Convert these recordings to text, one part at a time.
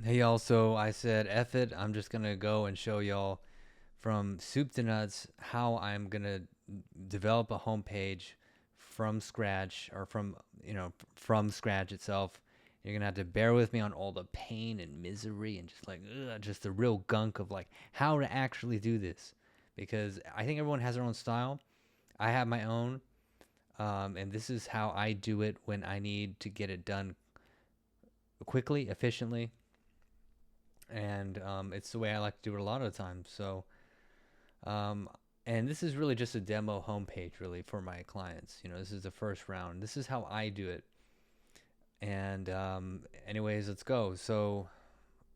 Hey y'all, so I said F it, I'm just gonna go and show y'all from soup to nuts how I'm gonna develop a homepage from scratch or from scratch itself. You're gonna have to bear with me on all the pain and misery and just the real gunk of like how to actually do this, because I think everyone has their own style. I have my own, and this is how I do it when I need to get it done quickly, efficiently, and it's the way I like to do it a lot of the time. So, um, and this is really just a demo homepage, really, for my clients. This is the first round. This is how I do it. And anyways, let's go. So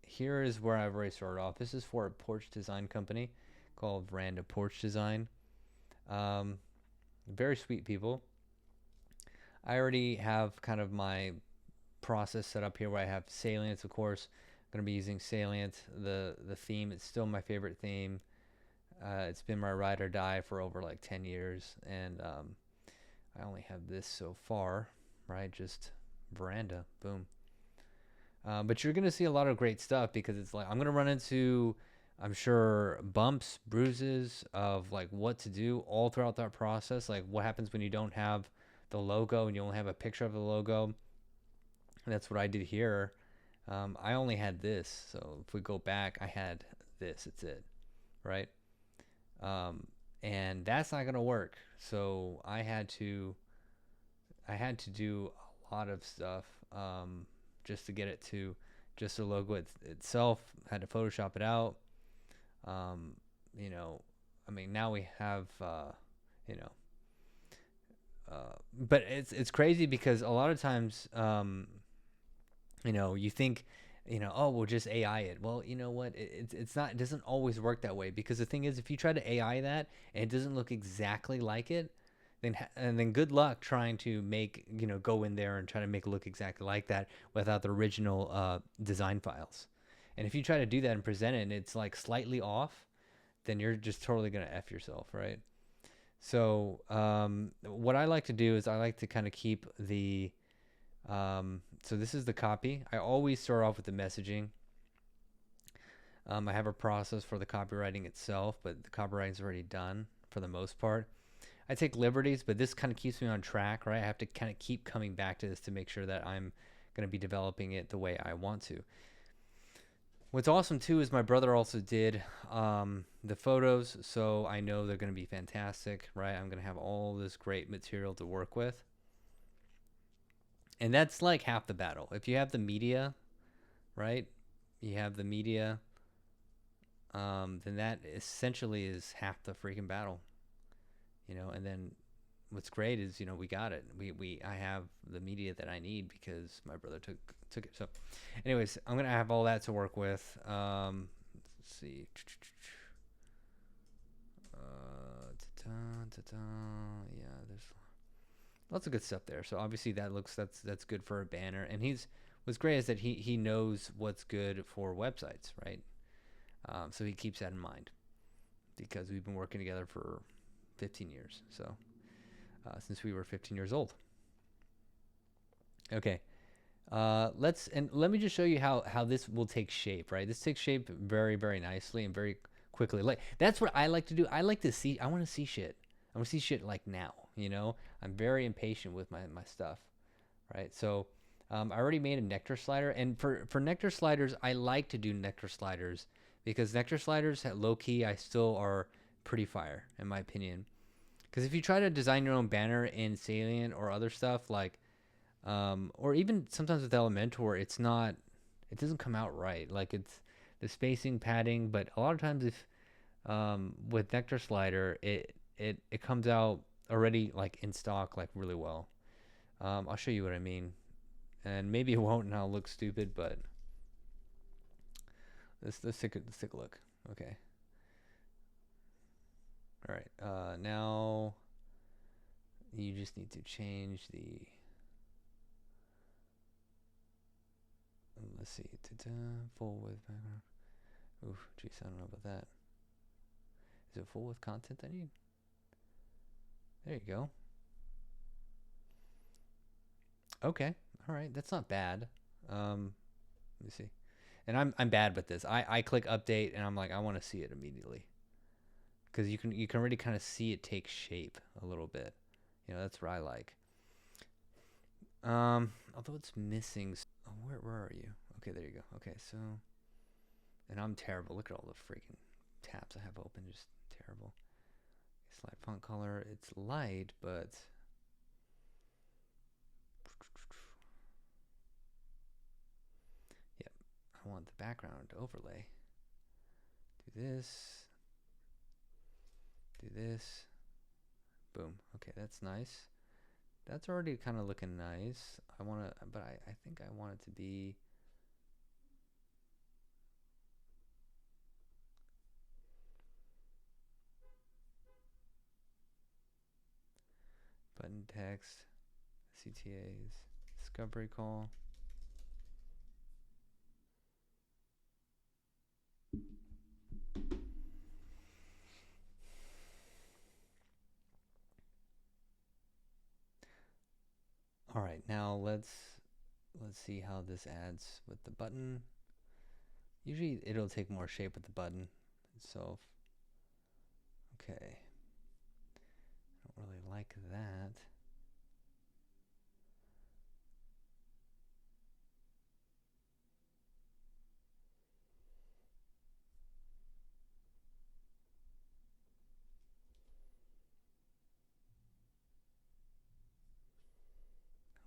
here is where I've already started off. This is for a porch design company called Veranda Porch Design. Um, Very sweet people. I already have kind of my process set up here where I have Salient, of course. I'm going to be using Salient. The theme, it's still my favorite theme. It's been my ride or die for over like 10 years, and I only have this so far, right? Just Veranda, boom. But you're gonna see a lot of great stuff because it's like I'm gonna run into, I'm sure, bumps, bruises of like what to do all throughout that process. Like what happens when you don't have the logo and you only have a picture of the logo. And that's what I did here. I only had this, so if we go back, I had this. It's it, right? um, and that's not gonna work. So I had to do a lot of stuff, just to get it to just the logo itself. Had to Photoshop it out. Um, you know, I mean, now we have, you know, but it's crazy because a lot of times, you think, oh, we'll just AI it. Well, you know what? It's not. It doesn't always work that way, because the thing is, if you try to AI that and it doesn't look exactly like it, then good luck trying to make, go in there and try to make it look exactly like that without the original design files. And if you try to do that and present it and it's like slightly off, then you're just totally gonna f yourself, right? So what I like to do is I like to kind of keep the so this is the copy. I always start off with the messaging. I have a process for the copywriting itself, but the copywriting is already done for the most part. I take liberties, but this kind of keeps me on track, right? I have to kind of keep coming back to this to make sure that I'm going to be developing it the way I want to. What's awesome too is my brother also did the photos, so I know they're going to be fantastic, right? I'm going to have all this great material to work with. And that's like half the battle. If you have the media, right? You have the media, then that essentially is half the freaking battle, And then what's great is, we got it. I have the media that I need because my brother took it. So, anyways, I'm gonna have all that to work with. Let's see. Yeah, there's lots of good stuff there. So obviously that's good for a banner. And what's great is that he knows what's good for websites, right? So he keeps that in mind because we've been working together for 15 years. So since we were 15 years old. Okay. Let me just show you how this will take shape, right? This takes shape very, very nicely and very quickly. Like that's what I like to do. I want to see shit. I want to see shit like now, I'm very impatient with my stuff, right? So I already made a nectar slider, and for nectar sliders, I like to do nectar sliders because nectar sliders at low key I still are pretty fire in my opinion. Because if you try to design your own banner in Salient or other stuff like, or even sometimes with Elementor, it doesn't come out right. Like it's the spacing, padding, but a lot of times if with Nectar Slider, it comes out already like in stock, like really well. I'll show you what I mean, and maybe it won't, and I'll look stupid, but let's take a look. Okay. All right. Now you just need to change the. Let's see. Full with background. Oof, geez, I don't know about that. Is it full with content I need? There you go. Okay. All right. That's not bad. Let me see. And I'm bad with this. I click update and I'm like, I want to see it immediately because you can already kind of see it take shape a little bit. You know, that's what I like. Although it's missing. Oh, where are you? Okay, there you go. Okay, so, and I'm terrible. Look at all the freaking tabs I have open. Just terrible. Slide font color. It's light, but yep. I want the background overlay. Do this. Do this. Boom. Okay, that's nice. That's already kind of looking nice. But I think I want it to be. Button text, CTAs, discovery call. All right, now let's see how this adds with the button. Usually it'll take more shape with the button itself. Okay. I don't really like that.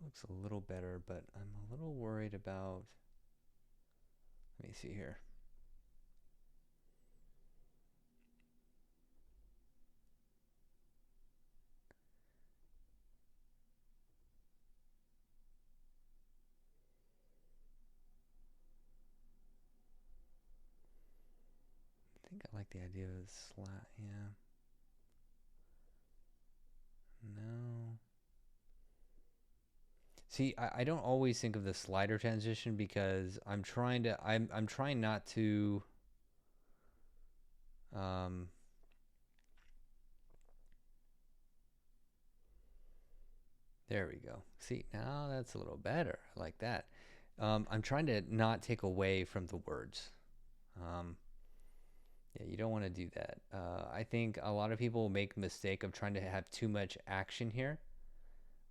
Looks a little better, but I'm a little worried about. Let me see here. I think I like the idea of a slat. Yeah. No. See, I don't always think of the slider transition because I'm trying not to um there we go. See, now that's a little better. I like that. I'm trying to not take away from the words. Um, yeah, you don't want to do that. I think a lot of people make the mistake of trying to have too much action here.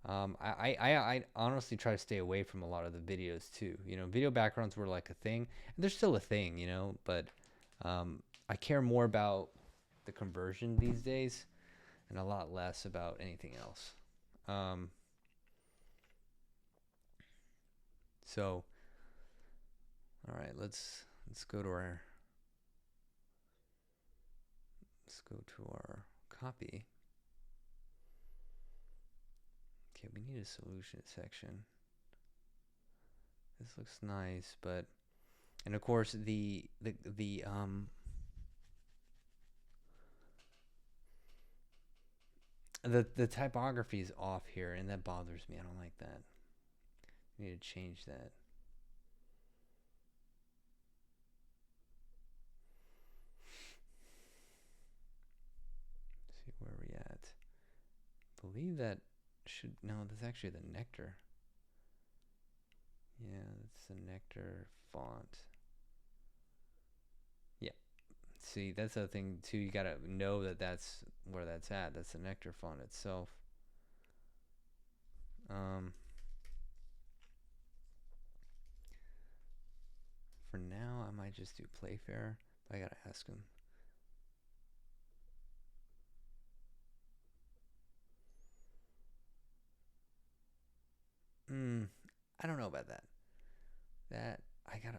I honestly try to stay away from a lot of the videos too. You know, video backgrounds were like a thing, and they're still a thing, you know, but I care more about the conversion these days and a lot less about anything else. Um, so, all right, let's go to our copy. Okay, we need a solution section. This looks nice, but and of course the typography is off here, and that bothers me. I don't like that. We need to change that. Let's see where we at. I believe that should that's actually the nectar. Yeah, that's the nectar font. Yeah. See, that's the thing too. You gotta know that that's where that's at. That's the nectar font itself. For now, I might just do Playfair. But I gotta ask him. I don't know about that. That I gotta.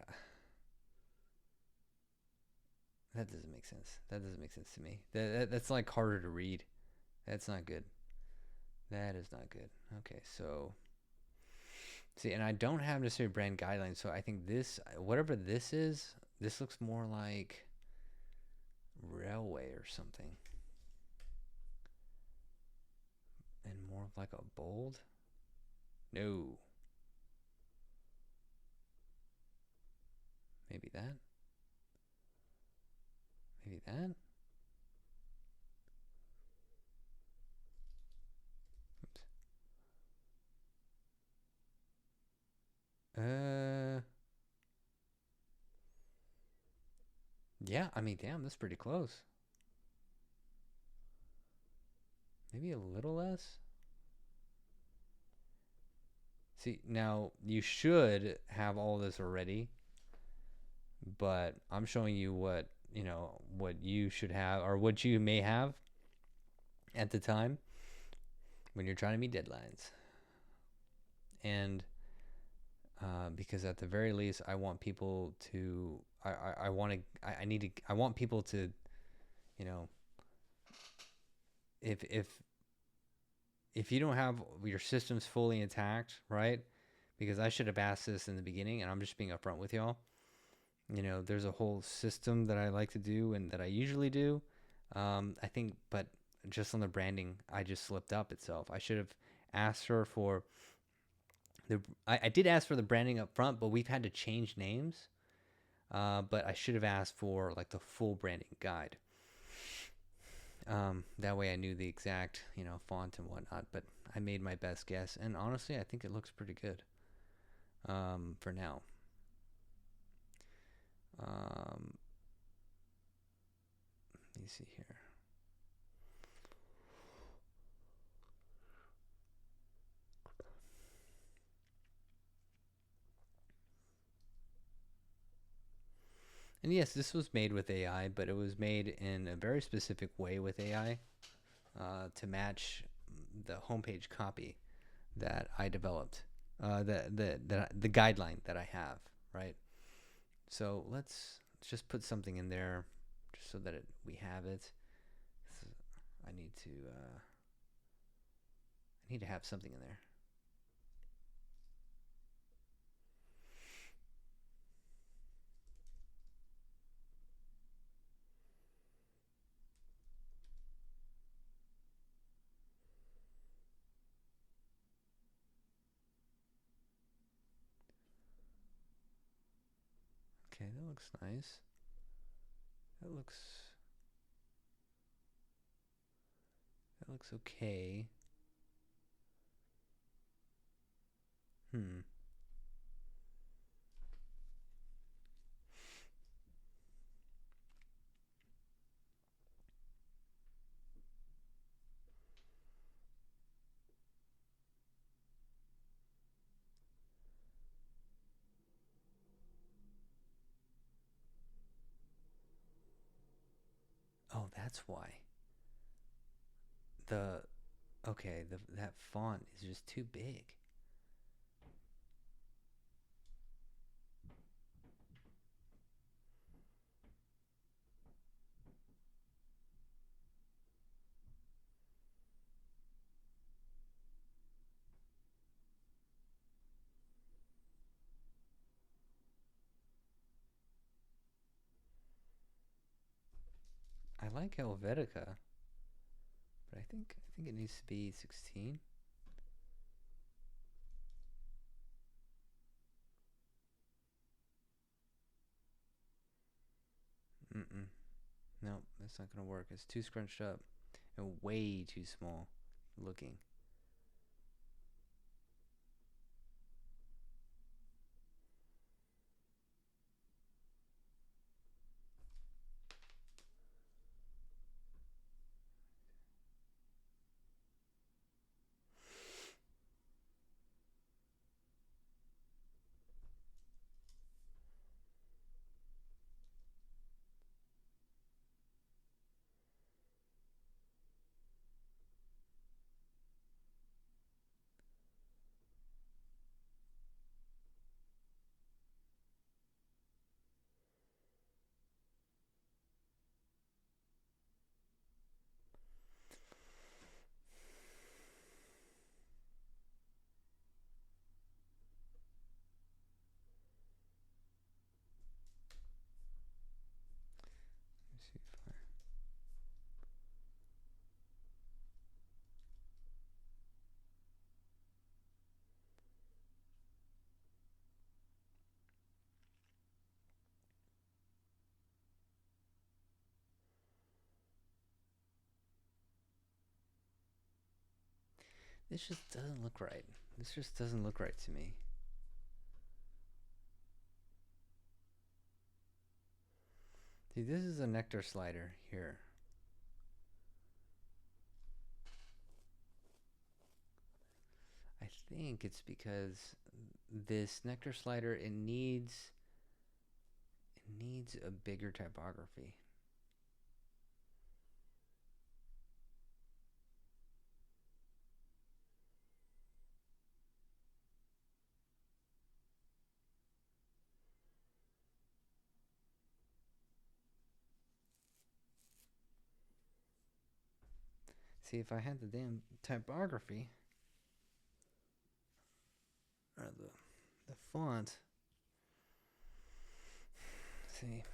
That doesn't make sense. That doesn't make sense to me. That's like harder to read. That's not good. That is not good. Okay, so see, and I don't have necessarily brand guidelines, so I think this, whatever this is, this looks more like railway or something, and more like a bold. No, maybe that. Maybe that. Oops. Uh, Yeah, I mean, damn, that's pretty close. Maybe a little less. See, now you should have all this already, but I'm showing you what, what you should have or what you may have at the time when you're trying to meet deadlines. And because at the very least, I want people to, I want to, I need to, I want people to, you know, if if you don't have your systems fully intact, right? Because I should have asked this in the beginning, and I'm just being upfront with y'all. There's a whole system that I like to do and that I usually do. I think, but just on the branding, I just slipped up itself. I should have asked her for I did ask for the branding up front, but we've had to change names. But I should have asked for like the full branding guide. That way I knew the exact, font and whatnot. But I made my best guess, and honestly, I think it looks pretty good. For now. Let me see here. And yes, this was made with AI, but it was made in a very specific way with AI to match the homepage copy that I developed, the guideline that I have, right? So let's just put something in there, just so that we have it. So I need to have something in there. Okay, that looks nice. That looks okay. Hmm. Oh, that's why. The Okay, that font is just too big. I like Helvetica, but I think it needs to be 16. Mm-mm. No, that's not gonna work. It's too scrunched up and way too small looking. Let me see if I... This just doesn't look right. This just doesn't look right to me. See, this is a nectar slider here. I think it's because this nectar slider, it needs a bigger typography. See, if I had the damn typography, or the font. See.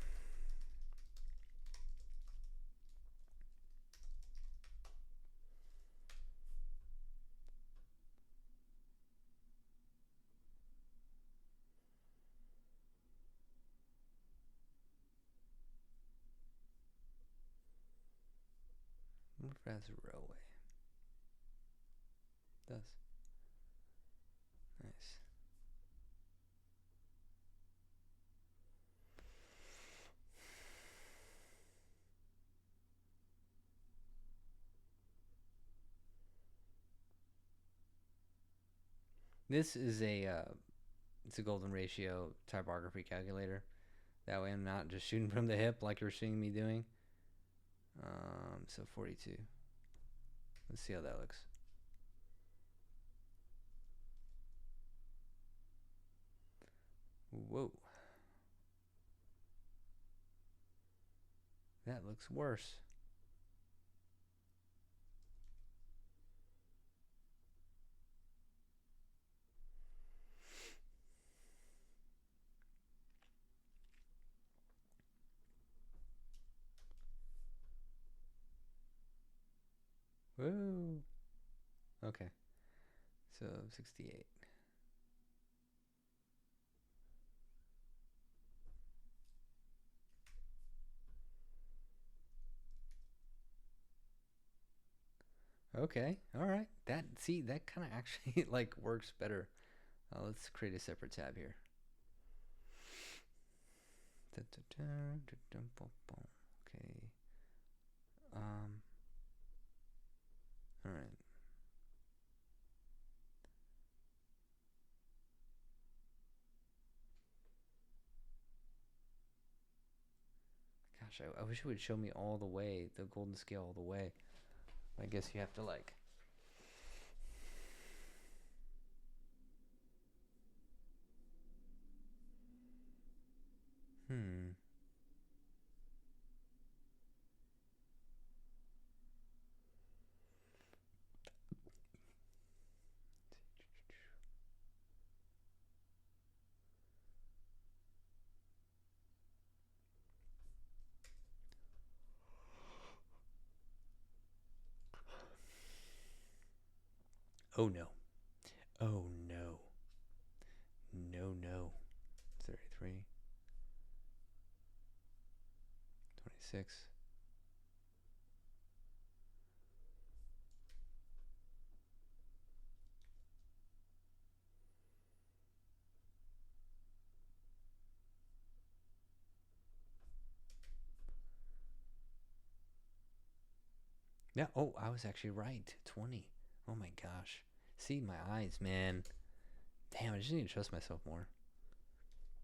Wordpress railway. Does. Nice. This is it's a golden ratio typography calculator. That way I'm not just shooting from the hip like you're seeing me doing. So 42. Let's see how that looks. Whoa. That looks worse. Whoa. Okay. So 68. Okay. All right. That kind of actually like works better. Let's create a separate tab here. Okay. All right. Gosh, I wish it would show me all the way, the golden scale all the way. I guess you have to like. Oh no. Oh no. No. 33. 26. Yeah. Oh, I was actually right. 20. Oh my gosh. See, my eyes, man. Damn, I just need to trust myself more.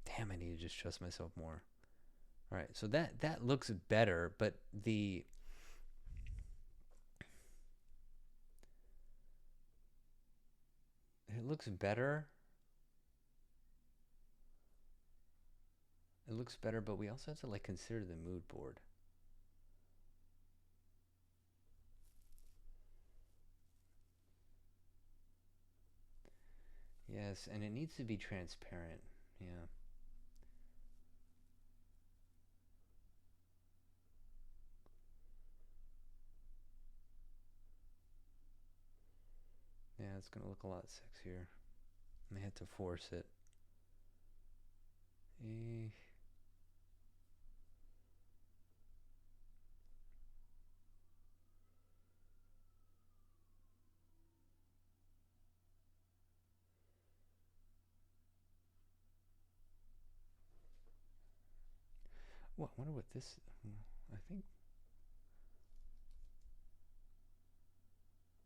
Damn, I need to just trust myself more. All right, so that looks better, but it looks better. It looks better, but we also have to like consider the mood board. Yes, and it needs to be transparent. Yeah. Yeah, it's gonna look a lot sexier. I may have to force it. Well, I wonder what this. I think.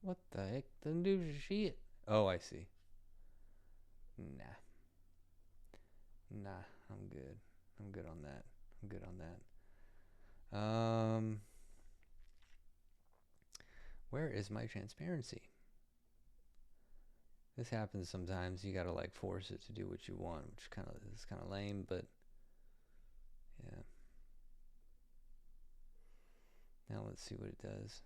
What the heck? Doesn't do shit. Oh, I see. Nah, nah. I'm good. I'm good on that. I'm good on that. Where is my transparency? This happens sometimes. You gotta like force it to do what you want, which is kind of lame, but yeah. Now let's see what it does.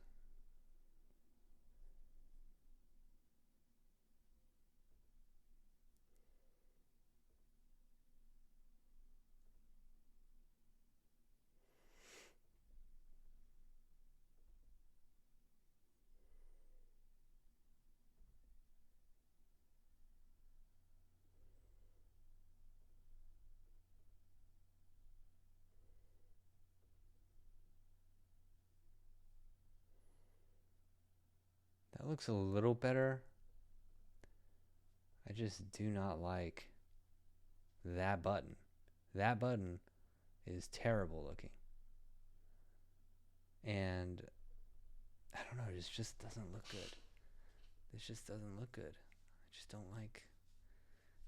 That looks a little better. I just do not like that button. That button is terrible looking. And I don't know, it just doesn't look good. This just doesn't look good. I just don't like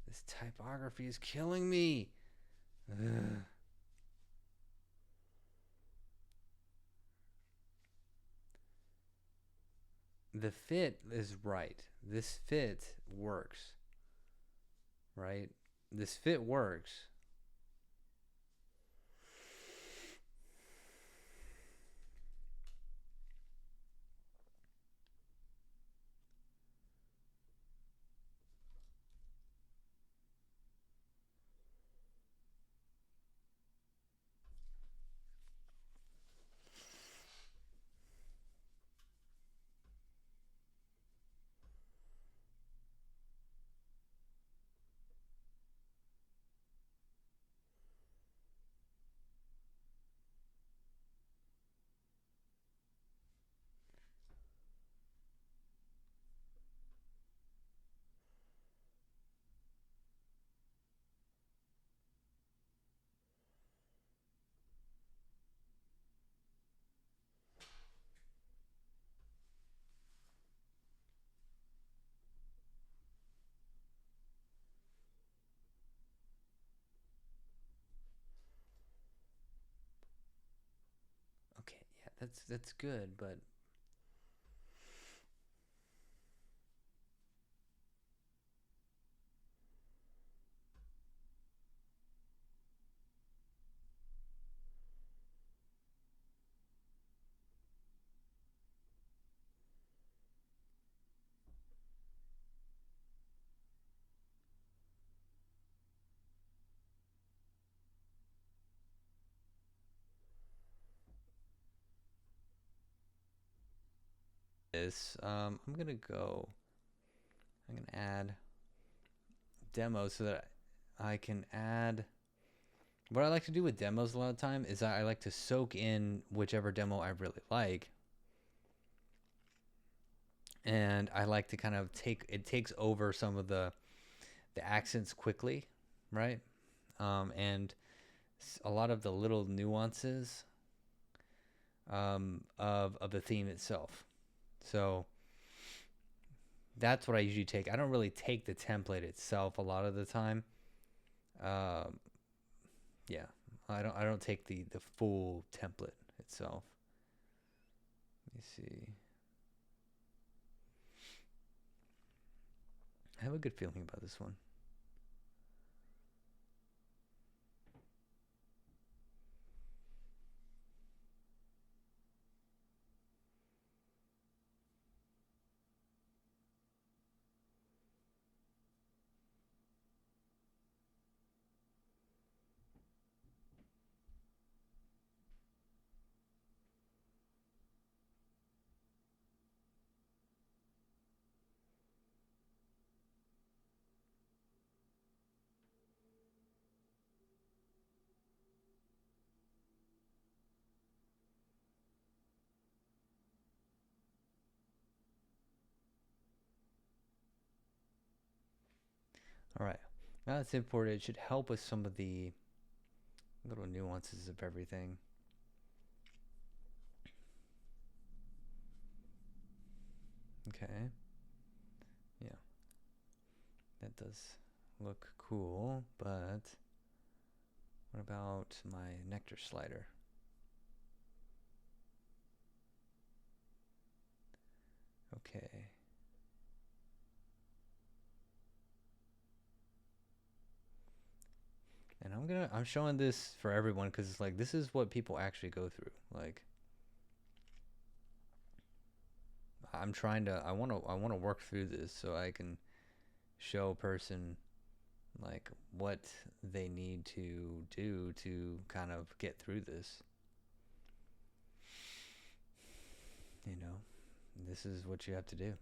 this typography is killing me. Ugh. The fit is right. This fit works. Right? This fit works. Okay, yeah, that's good, but I'm gonna go. I'm gonna add demos so that I can add. What I like to do with demos a lot of time is I like to soak in whichever demo I really like, and I like to kind of takes over some of the accents quickly, right? And a lot of the little nuances of the theme itself. So that's what I usually take. I don't really take the template itself a lot of the time. Um, yeah, I don't take the full template itself. Let me see. I have a good feeling about this one. All right. Now it's imported. It should help with some of the Little nuances of everything. Okay. Yeah. That does look cool, but what about my nectar slider? Okay. And I'm showing this for everyone because it's like this is what people actually go through. Like I want to work through this so I can show a person like what they need to do to kind of get through this. You know, this is what you have to do.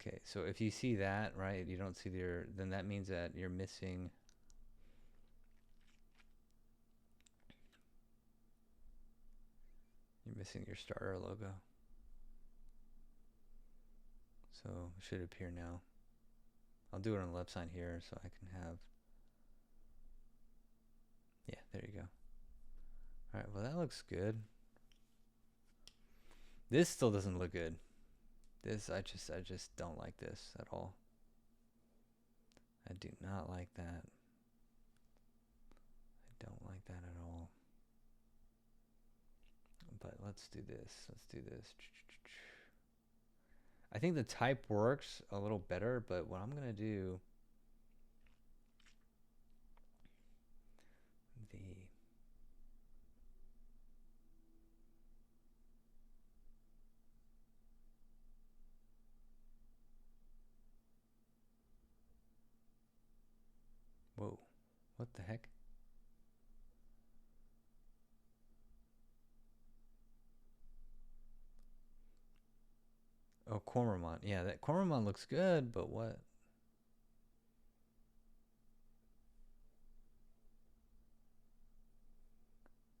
Okay, so if you see that, right, you don't see then that means that you're missing your starter logo. So it should appear now. I'll do it on the left side here so I can have, yeah, there you go. All right, well that looks good. This still doesn't look good. This, I just don't like this at all. I do not like that. I don't like that at all. But let's do this. Let's do this. I think the type works a little better, but what I'm going to do, the whoa, what the heck? Oh, Cormorant. Yeah, that Cormorant looks good, but what?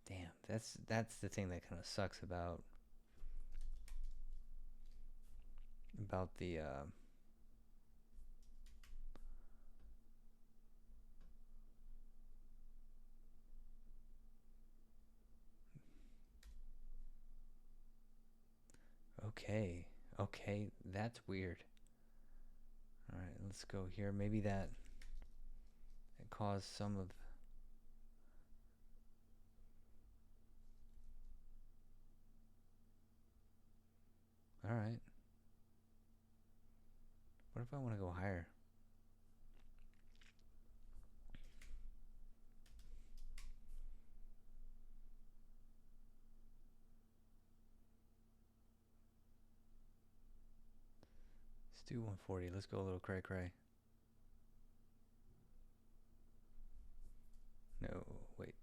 Damn, that's the thing that kind of sucks about the okay. Okay, that's weird. All right, let's go here. Maybe that it caused some of. All right. What if I want to go higher? Let's do 140. Let's go a little cray cray. No, wait.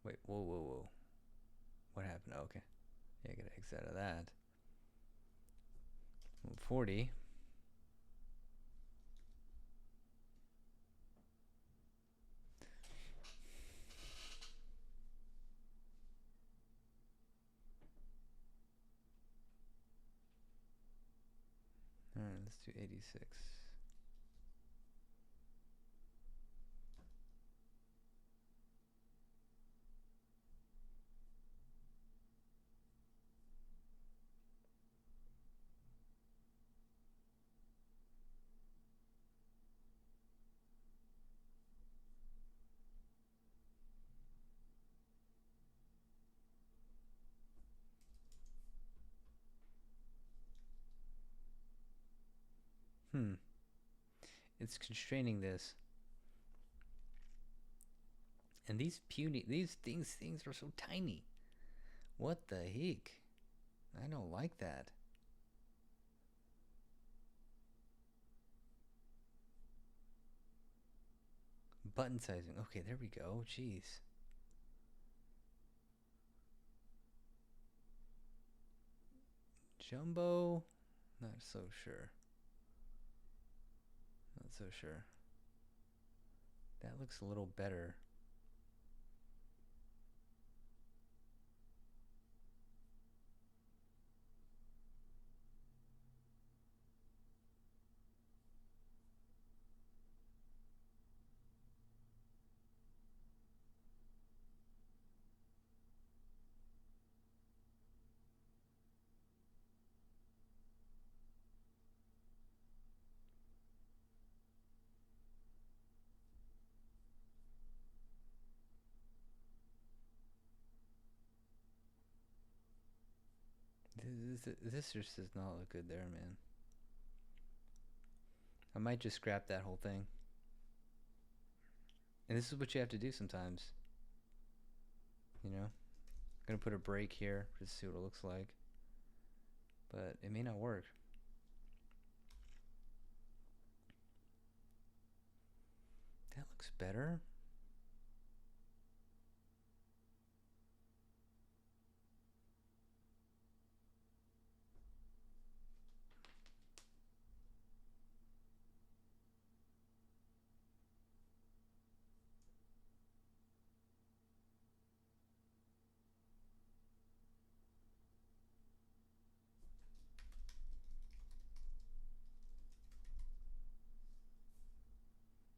Wait, whoa, whoa, whoa. What happened? Oh, okay. Yeah, I gotta exit out of that. 140. All right, let's do 86. It's constraining this. And these things are so tiny. What the heck? I don't like that. Button sizing. Okay, there we go. Jeez. Jumbo? Not so sure. Not so sure. That looks a little better. This just does not look good there, man. I might just scrap that whole thing. And this is what you have to do sometimes. You know? I'm gonna put a break here just to see what it looks like. But it may not work. That looks better.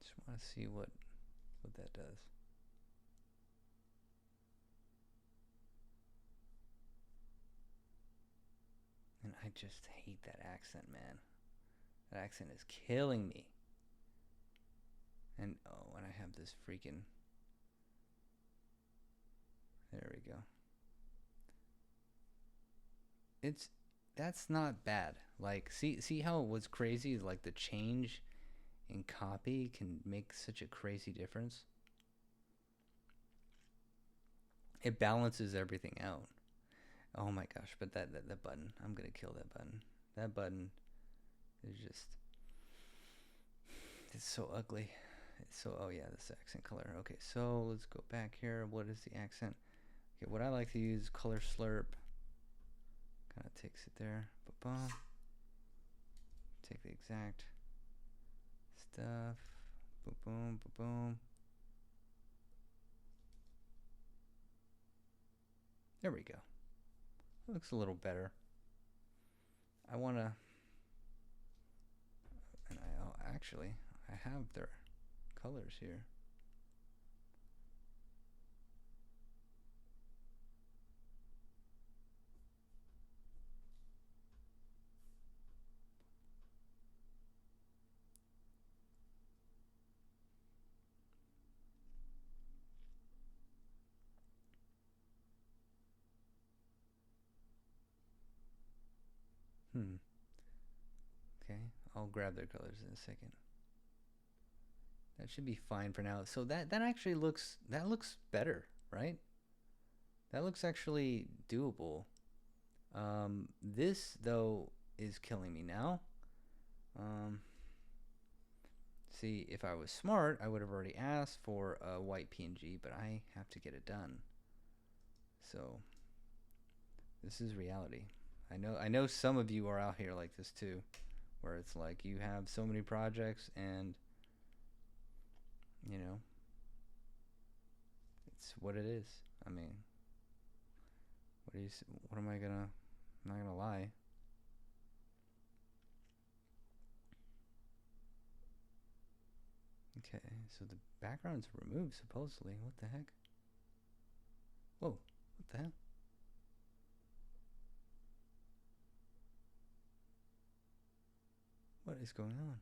Just want to see what that does. And I just hate that accent, man. That accent is killing me. And oh, and I have this freaking... There we go. That's not bad. Like, see how it was crazy? Like, the change in copy can make such a crazy difference. It balances everything out. Oh my gosh, but that button, I'm gonna kill that button. That button is just, it's so ugly. It's so, oh yeah, this accent color. Okay, so let's go back here. What is the accent? Okay, what I like to use, color slurp. Kind of takes it there. Ba-bum. Take the exact stuff. Boom, boom, boom. There we go. Looks a little better. I want to, and actually, I have their colors here. Okay, I'll grab their colors in a second. That should be fine for now. So that actually looks better, right? That looks actually doable. This though is killing me now. See, if I was smart, I would have already asked for a white PNG, but I have to get it done. So this is reality. I know some of you are out here like this too, where it's like you have so many projects and you know, it's what it is. I mean, what am I gonna, I'm not gonna lie. Okay, so the background's removed supposedly. What the heck? Whoa, what the hell? What is going on?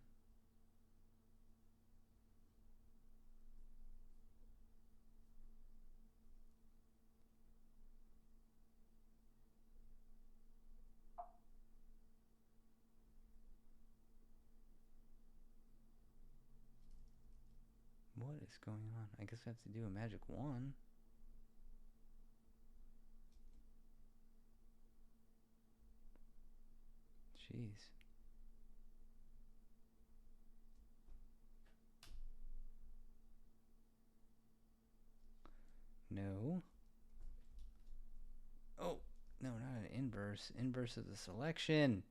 What is going on? I guess I have to do a magic wand. Jeez. No. Oh, no, not an inverse. Inverse of the selection.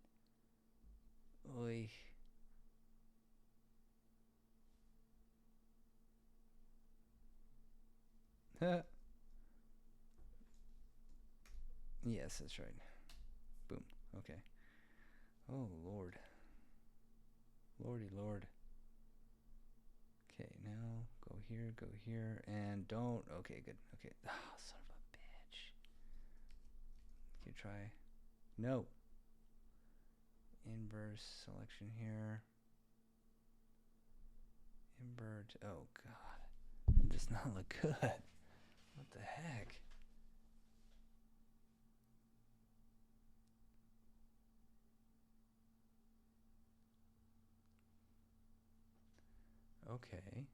Oy. Yes, that's right. Boom. Okay. Oh, Lord. Lordy Lord. Okay, now go here, and don't. Okay, good. Okay. Ah, oh, son of a bitch. Okay, try. No. Inverse selection here. Invert. Oh, God. It does not look good. What the heck? Okay.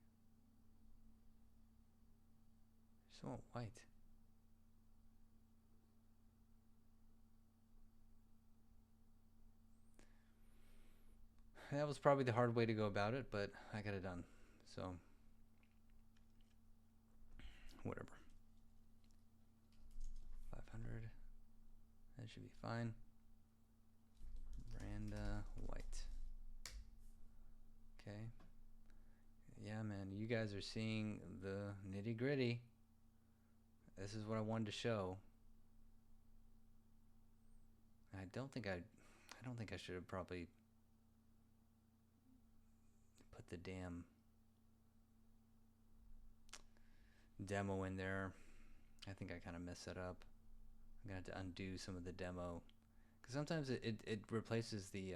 Just want white. That was probably the hard way to go about it, but I got it done. So, whatever. 500. That should be fine. Branda white. Okay. Yeah, man. You guys are seeing the nitty gritty. This is what I wanted to show. I don't think I should have probably put the damn demo in there. I think I kind of messed that up. I'm gonna have to undo some of the demo, because sometimes it replaces the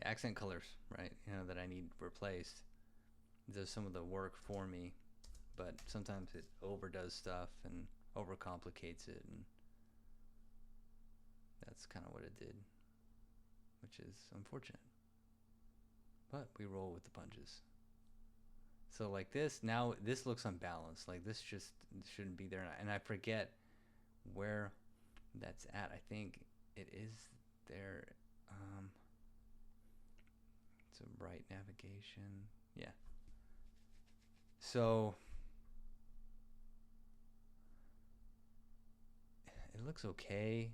accent colors, right? You know, that I need replaced. It does some of the work for me, but sometimes it overdoes stuff and overcomplicates it, and that's kind of what it did, which is unfortunate. But we roll with the punches. So like this, now this looks unbalanced. Like this just shouldn't be there, and I forget where that's at. I think it is there. It's a right navigation. Yeah. So it looks okay.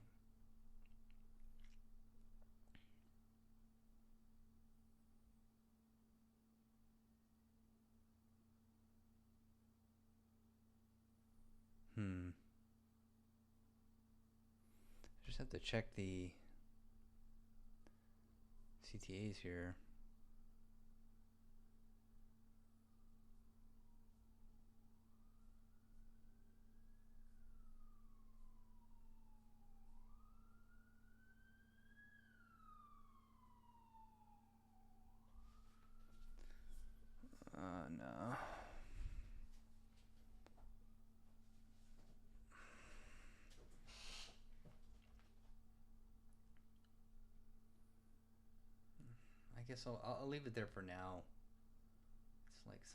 Just have to check the CTAs here. No. I guess I'll leave it there for now. It's like it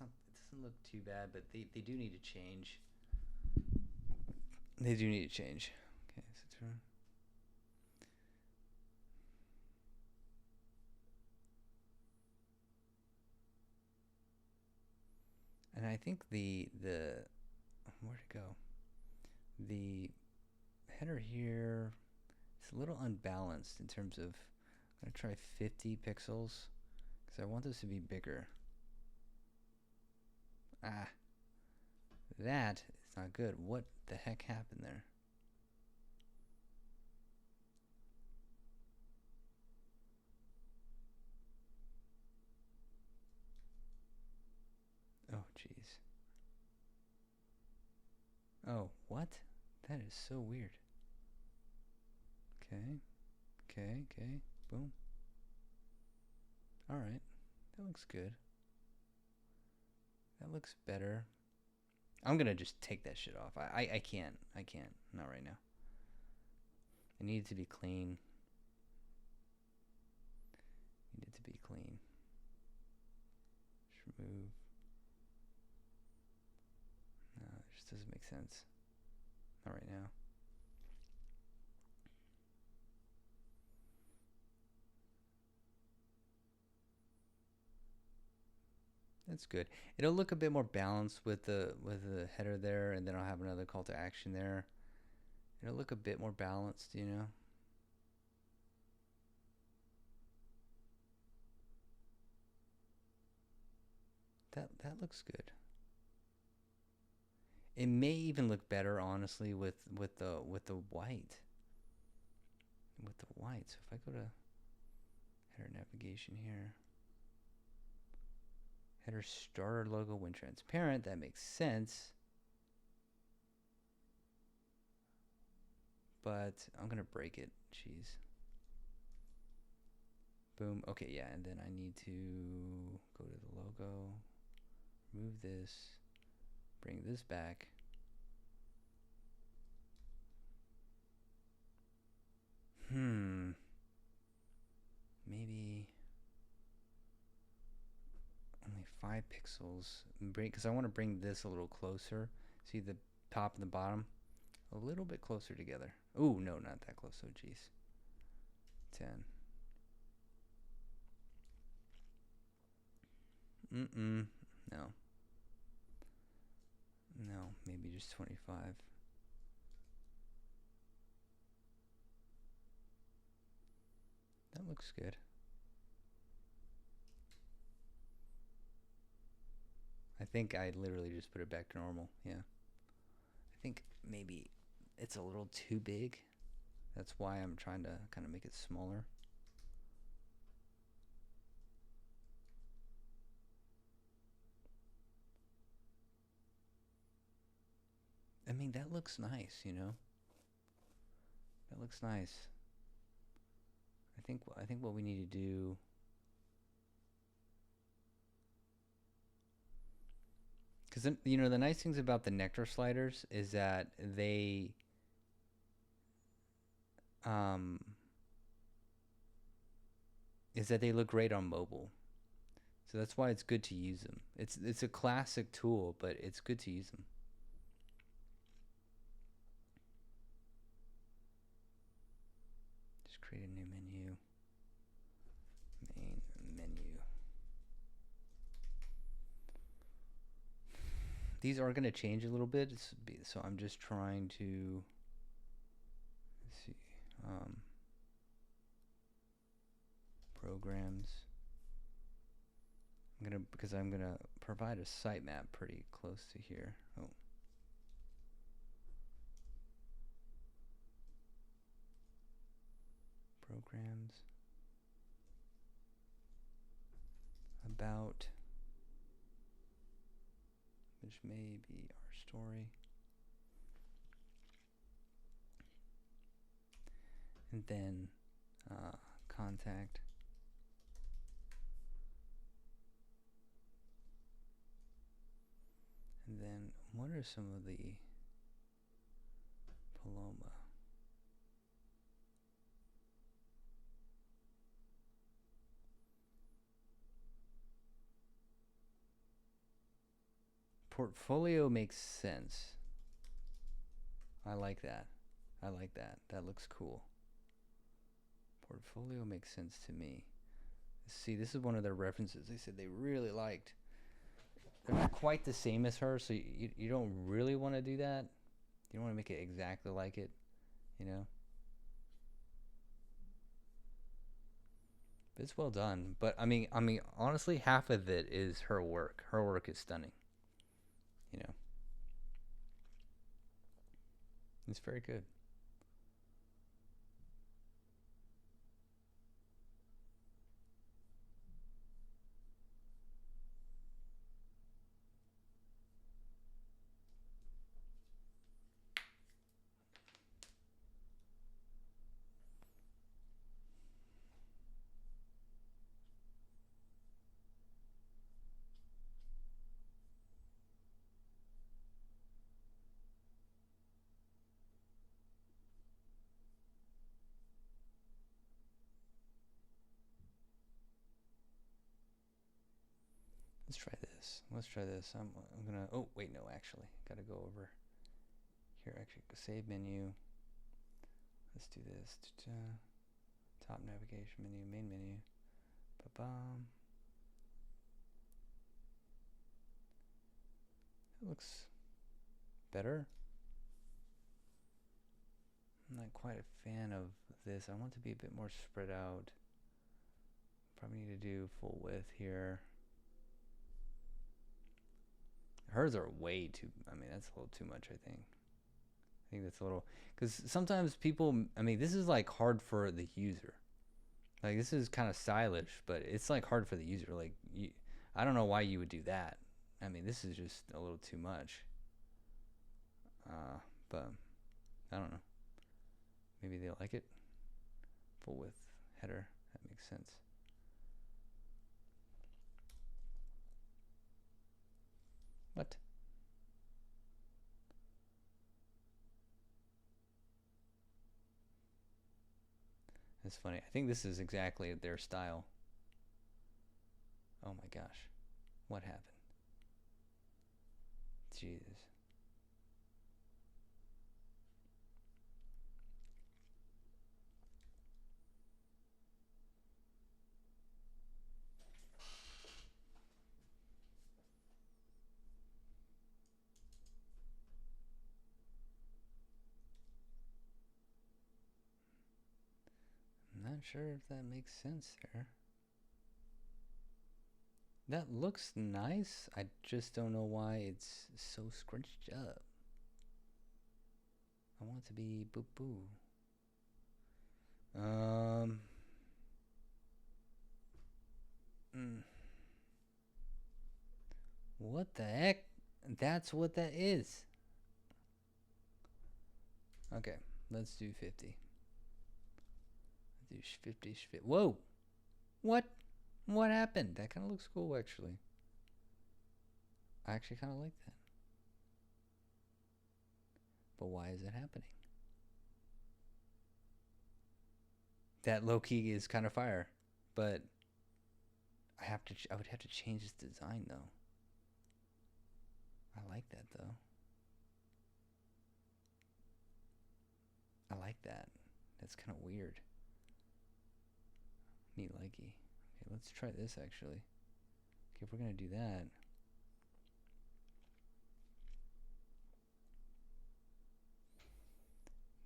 doesn't look too bad, but they do need to change. They do need to change. Okay, so turn. And I think the where'd it go? The header here is a little unbalanced in terms of. I'm gonna try 50 pixels because I want this to be bigger. That is not good. What the heck happened there? Oh, jeez. Oh, what? That is so weird. Okay. Boom. Alright. That looks good. That looks better. I'm gonna just take that shit off. I can't. Not right now. It needed to be clean. Just remove. No, it just doesn't make sense. Not right now. That's good. It'll look a bit more balanced with the header there, and then I'll have another call to action there. It'll look a bit more balanced, you know. That looks good. It may even look better, honestly, with the white. With the white. So if I go to header navigation here. Header starter logo when transparent, that makes sense. But I'm gonna break it. Jeez. Boom. Okay, yeah, and then I need to go to the logo, remove this, bring this back. Maybe pixels. Because I want to bring this a little closer. See the top and the bottom? A little bit closer together. Oh, no, not that close. Oh, geez. 10. No. No, maybe just 25. That looks good. I think I literally just put it back to normal. Yeah. I think maybe it's a little too big. That's why I'm trying to kind of make it smaller. I mean, that looks nice, you know? That looks nice. I think what we need to do, because you know the nice things about the Nectar sliders is that they look great on mobile. So that's why it's good to use them. It's a classic tool, but it's good to use them. Just create a new menu. Main menu. These are going to change a little bit, so I'm just trying to, let's see, programs. Because I'm gonna provide a sitemap pretty close to here. Oh. Programs. About, which may be our story. And then contact. And then what are some of the Paloma? Portfolio makes sense. I like that. I like that. That looks cool. Portfolio makes sense to me. See, this is one of their references they said they really liked. They're not quite the same as her, so you don't really want to do that. You don't want to make it exactly like it, you know? But it's well done. But I mean, honestly, half of it is her work. Her work is stunning. You know, it's very good. Let's try this. Let's try this. I'm gonna. Oh wait, no, actually, gotta go over here. Actually, save menu. Let's do this. Top navigation menu, main menu. Ba-bam. That looks better. I'm not quite a fan of this. I want to be a bit more spread out. Probably need to do full width here. Hers are way too, I mean, that's a little too much, I think. I think that's a little, because sometimes people, I mean, this is like hard for the user. Like, this is kind of stylish, but it's like hard for the user. Like, I don't know why you would do that. I mean, this is just a little too much. But I don't know. Maybe they like it. Full width header. That makes sense. What? That's funny. I think this is exactly their style. Oh my gosh. What happened? Jesus. I'm not sure if that makes sense there. That looks nice. I just don't know why it's so scrunched up. I want it to be boo boo. What the heck? That's what that is. Okay, let's do 50. Do 50. Whoa! What? What happened? That kind of looks cool, actually. I actually kind of like that. But why is it happening? That low key is kind of fire, but I would have to change this design though. I like that though. I like that. That's kind of weird. Me likey. Okay, let's try this actually. Okay, if we're gonna do that.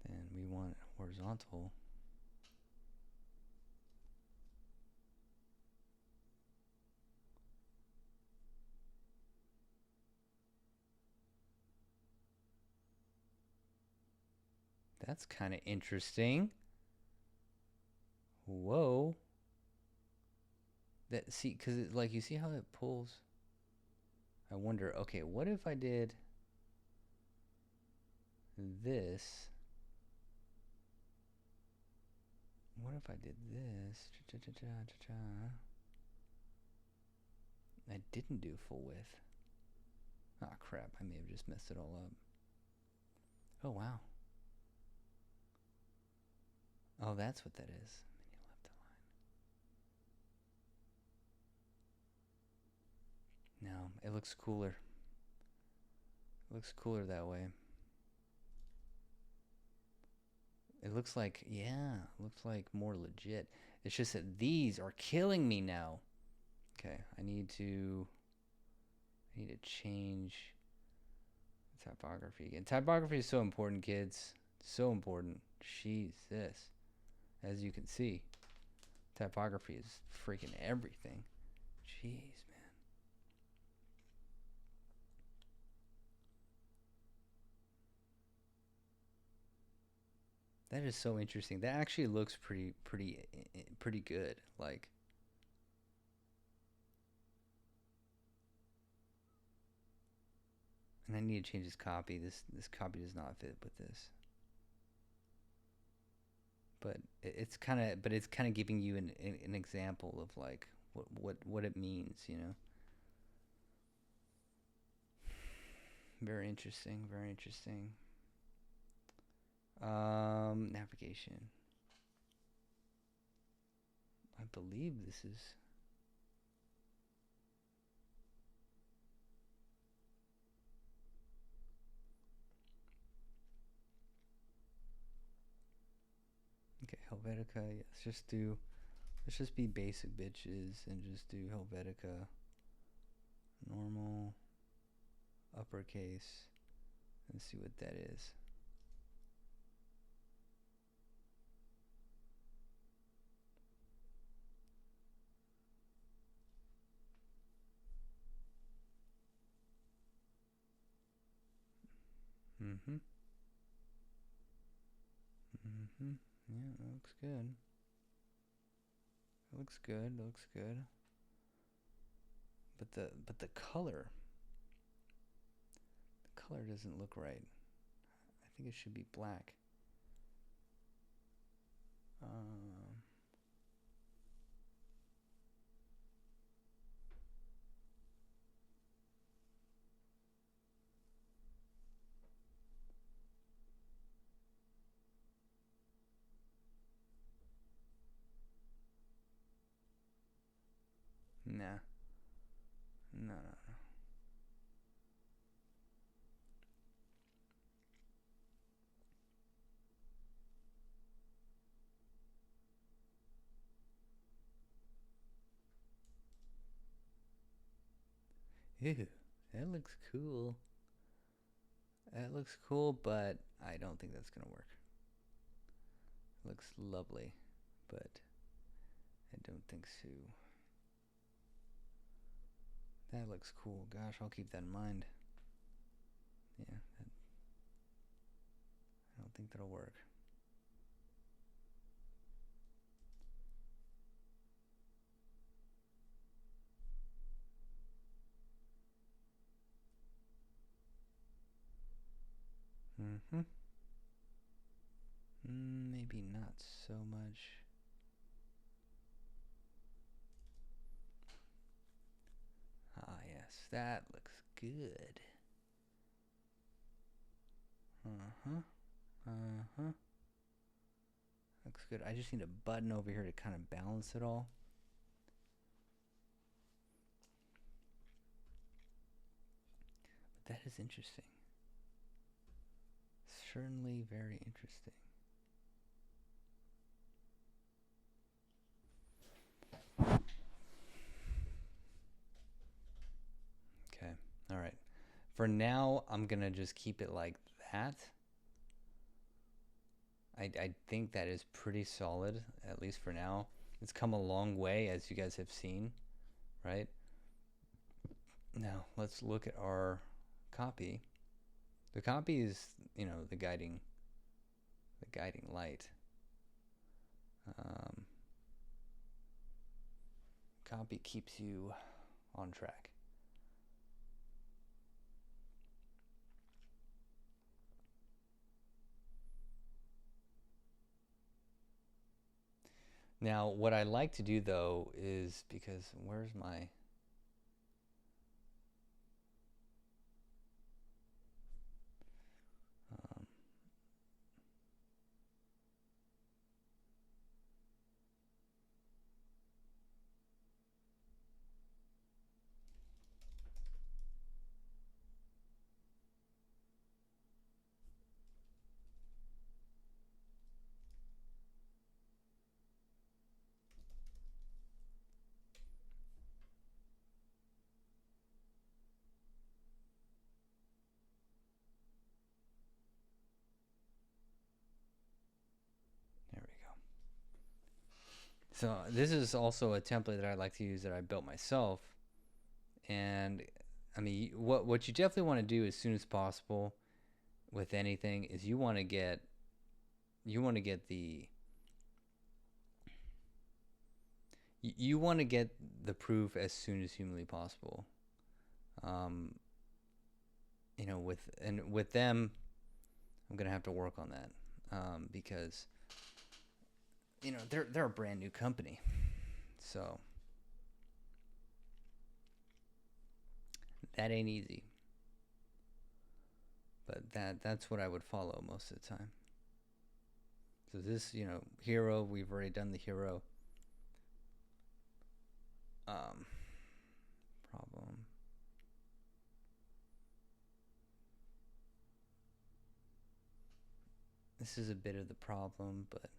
Then we want horizontal. That's kind of interesting. Whoa. That, see, because like, you see how it pulls? I wonder, okay, what if I did this? What if I did this? I didn't do full width. Ah, crap, I may have just messed it all up. Oh, wow. Oh, that's what that is. Menu left align. No, it looks cooler. It looks cooler that way. It looks like, yeah, it looks like more legit. It's just that these are killing me now. Okay, I need to change typography again. Typography is so important, kids. So important. Jesus. As you can see, typography is freaking everything. Jeez, man. That is so interesting. That actually looks pretty good. Like, and I need to change this copy. This copy does not fit with this. But it's kind of giving you an example of like what it means, you know. Very interesting. Very interesting. Navigation. I believe this is. Okay, Helvetica. Yeah, let's just be basic bitches and just do Helvetica. Normal. Uppercase. And see what that is. Mm-hmm. Mm-hmm. Yeah, that looks good. It looks good. It looks good. But the color doesn't look right. I think it should be black. Nah. No. Ew, that looks cool. That looks cool, but I don't think that's gonna work. Looks lovely, but I don't think so. That looks cool. Gosh, I'll keep that in mind. Yeah, I don't think that'll work. Mm-hmm. Maybe not so much. Ah, yes, that looks good. Uh-huh. Uh-huh. Looks good. I just need a button over here to kind of balance it all. But that is interesting. Certainly very interesting. Okay. All right. For now, I'm going to just keep it like that. I think that is pretty solid, at least for now. It's come a long way, as you guys have seen, right? Now, let's look at our copy. The copy is, the guiding light. Copy keeps you on track. Now, what I like to do though is, because where's my there we go. So this is also a template that I like to use that I built myself. And I mean, what you definitely want to do as soon as possible with anything is you want to get the you want to get the proof as soon as humanly possible. With them, I'm gonna have to work on that because they're a brand new company, so that ain't easy. But that's what I would follow most of the time. So this, hero, we've already done the hero. Problem. This is a bit of the problem, but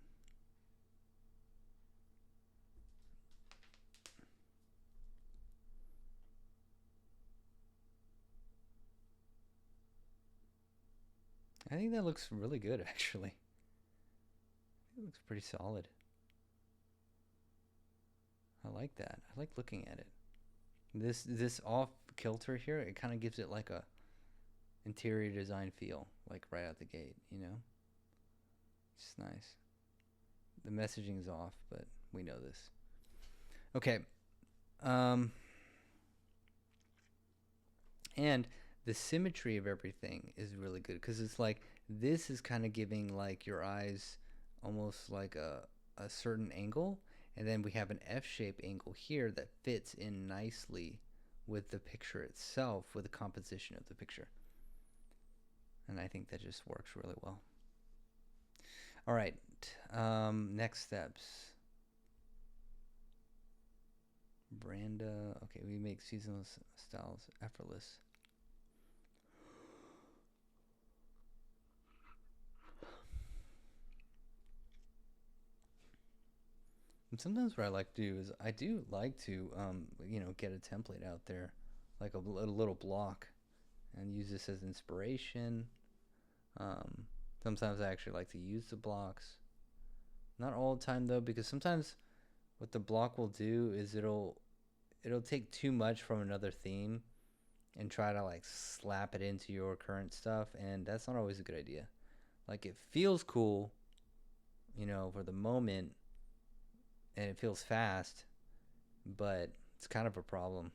I think that looks really good, actually. It looks pretty solid. I like that. I like looking at it. This off kilter here, it kind of gives it like a interior design feel, like right out the gate, It's nice. The messaging is off, but we know this. Okay. And the symmetry of everything is really good because it's like this is kind of giving like your eyes almost like a certain angle, and then we have an F-shaped angle here that fits in nicely with the picture itself, with the composition of the picture. And I think that just works really well. All right, next steps. Branda, okay, we make seasonal styles effortless. And sometimes what I like to do is I do like to, get a template out there like a little block, and use this as inspiration. Um, Sometimes I actually like to use the blocks. Not all the time though, because sometimes what the block will do is it'll take too much from another theme and try to like slap it into your current stuff, and that's not always a good idea. Like it feels cool, for the moment, and it feels fast, but it's kind of a problem,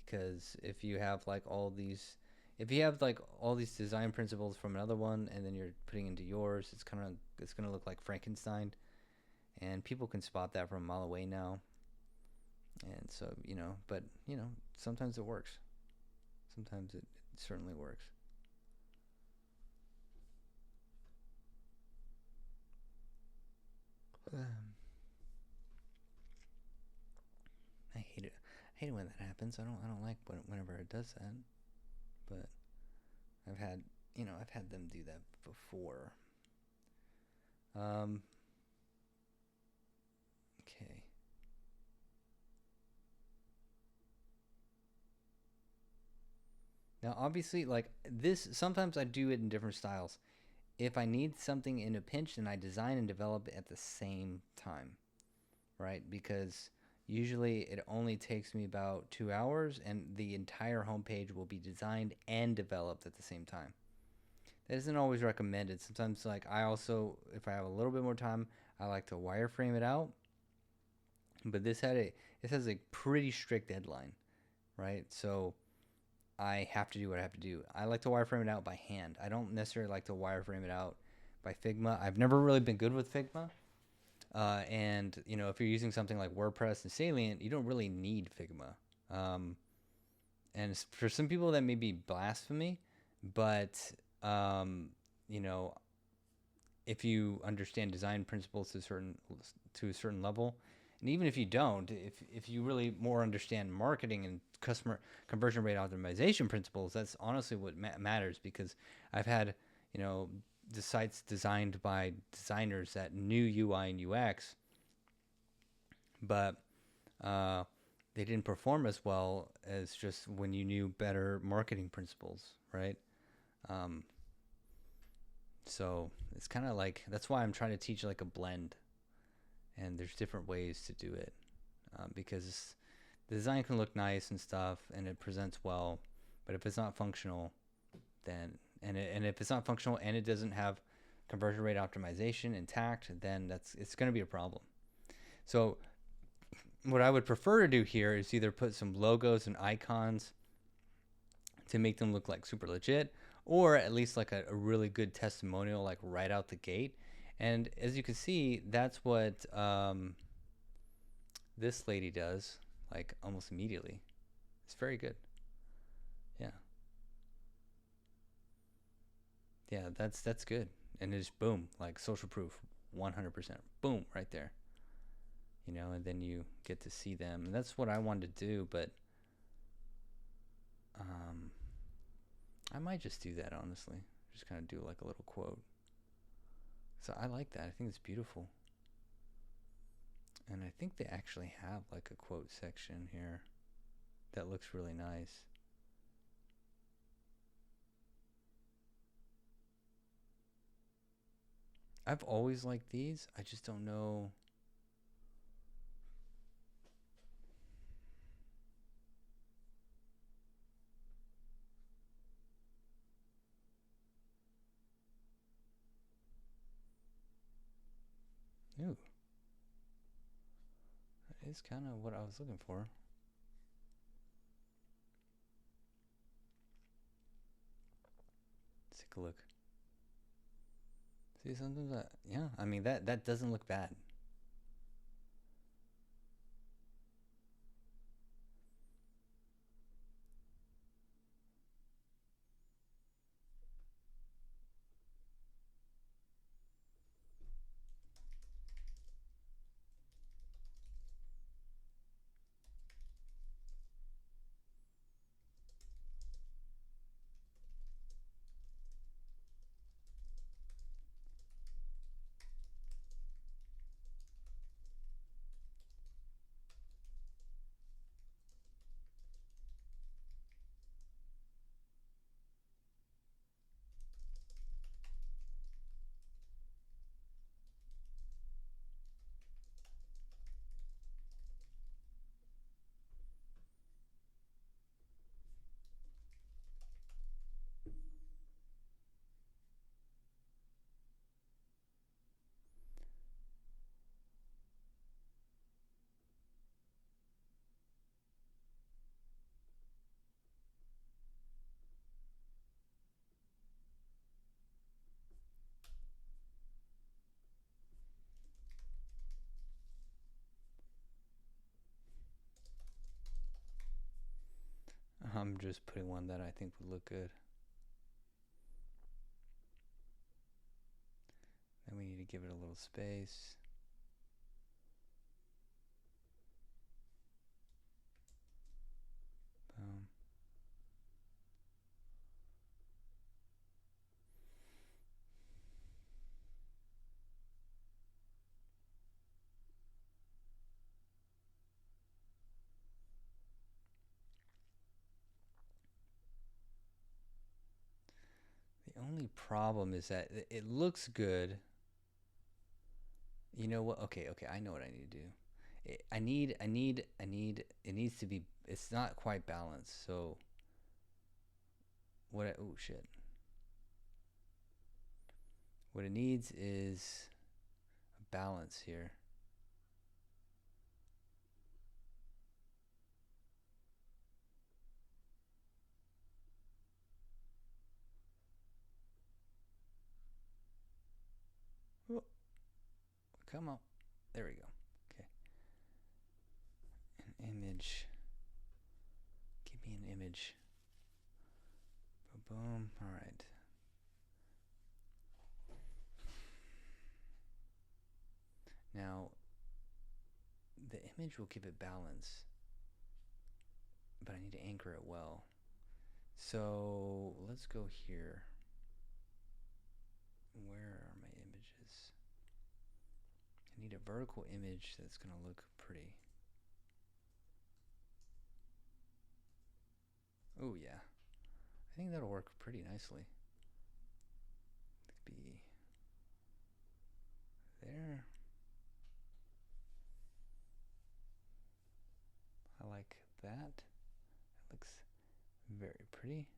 because if you have like all these design principles from another one and then you're putting into yours, it's gonna look like Frankenstein, and people can spot that from a mile away now. And so, but sometimes it works. Sometimes it certainly works. Um, I hate it. I hate it when that happens. I don't like whenever it does that. But I've had I've had them do that before. Um, okay. Now, obviously, like this, sometimes I do it in different styles. If I need something in a pinch, then I design and develop it at the same time, right? Because usually it only takes me about 2 hours, and the entire homepage will be designed and developed at the same time. That isn't always recommended. Sometimes, like I also, if I have a little bit more time, I like to wireframe it out. But this has a pretty strict deadline, right? So I have to do what I have to do. I like to wireframe it out by hand. I don't necessarily like to wireframe it out by Figma. I've never really been good with Figma. And if you're using something like WordPress and Salient, you don't really need Figma. Um, and for some people, that may be blasphemy, but um, you know, if you understand design principles to a certain level, and even if you don't, if you really more understand marketing and customer conversion rate optimization principles, that's honestly what matters. Because I've had the sites designed by designers that knew UI and UX, but uh, they didn't perform as well as just when you knew better marketing principles, right? Um, so it's kind of like that's why I'm trying to teach like a blend, and there's different ways to do it, because the design can look nice and stuff, and it presents well, but if it's not functional, then and if it's not functional and it doesn't have conversion rate optimization intact, then it's going to be a problem. So what I would prefer to do here is either put some logos and icons to make them look like super legit, or at least like a really good testimonial, like right out the gate. And as you can see, that's what this lady does, like almost immediately. It's very good. Yeah, yeah, that's good. And it's boom, like social proof, 100%. Boom, right there. And then you get to see them, and that's what I wanted to do. But um, I might just do that, honestly. Just kind of do like a little quote. So I like that. I think it's beautiful. And I think they actually have like a quote section here that looks really nice. I've always liked these. I just don't know. Ooh, that is kind of what I was looking for. Let's take a look. See, sometimes yeah, I mean that doesn't look bad. I'm just putting one that I think would look good. Then we need to give it a little space. Boom. The only problem is that it looks good. You know what? Okay, I know what I need to do. I need, it needs to be, it's not quite balanced. So, oh shit. What it needs is a balance here. Oh, come on. There we go. Okay. An image. Give me an image. Boom. All right. Now, the image will keep it balanced, but I need to anchor it well. So let's go here. Where are my images? I need a vertical image that's going to look pretty. Oh yeah, I think that'll work pretty nicely. It could be there. I like that. It looks very pretty.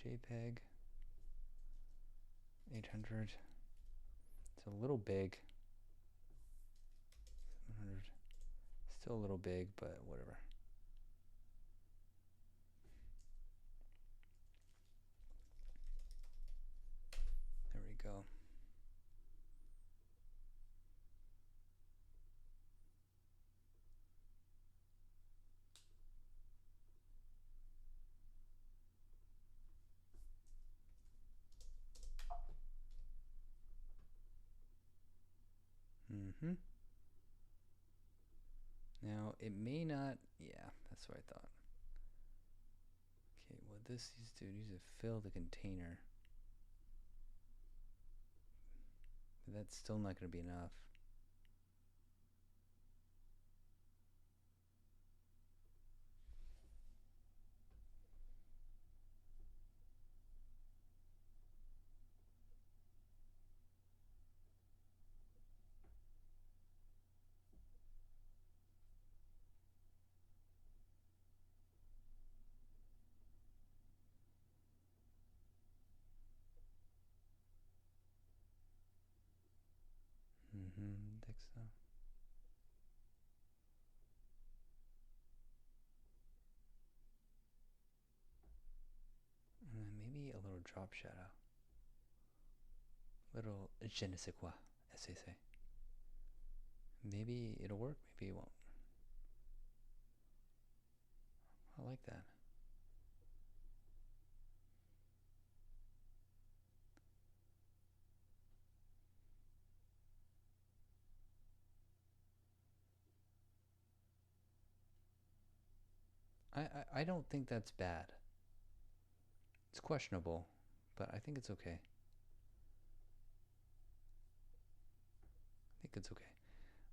JPEG 800. It's a little big. 700. Still a little big, but whatever. There we go. Now, it may not, yeah, that's what I thought. Okay, what this needs to do, needs to fill the container. But that's still not going to be enough. Think so. And then maybe a little drop shadow. Little je ne sais quoi, as they say. Maybe it'll work, maybe it won't. I like that. I don't think that's bad. It's questionable, but I think it's okay. I think it's okay.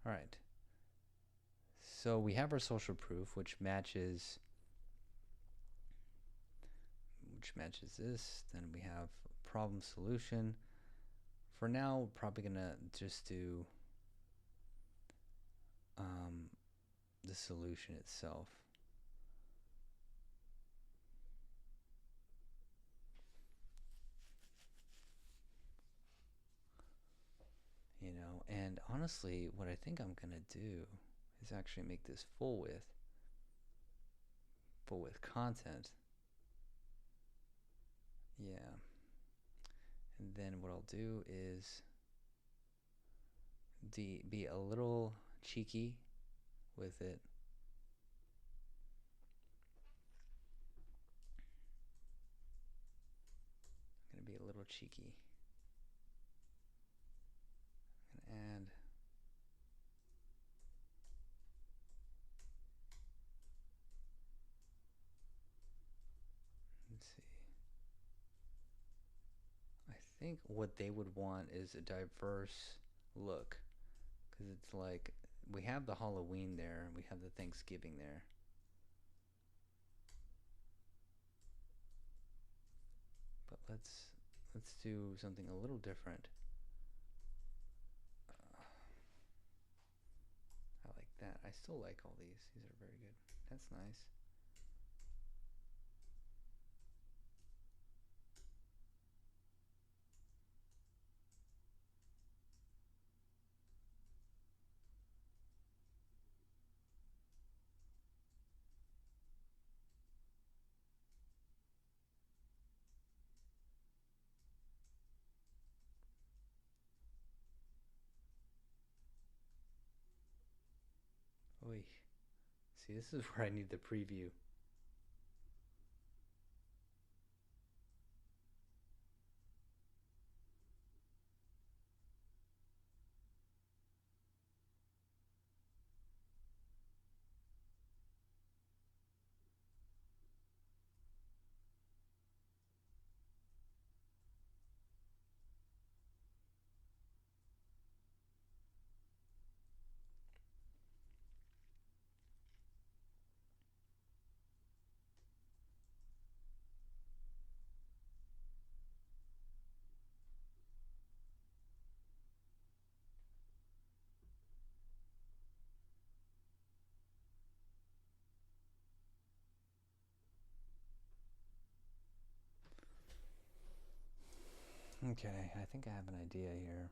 All right. So we have our social proof, which matches this. Then we have problem solution. For now, we're probably gonna just do the solution itself. You know, and honestly, what I think I'm gonna do is actually make this full width content. Yeah. And then what I'll do is be a little cheeky with it. little cheeky. I'm gonna add. Let's see. I think what they would want is a diverse look, because it's like we have the Halloween there, we have the Thanksgiving there. But let's do something a little different. I like that. I still like all these. These are very good. That's nice. Oy. See, this is where I need the preview. Okay, I think I have an idea here.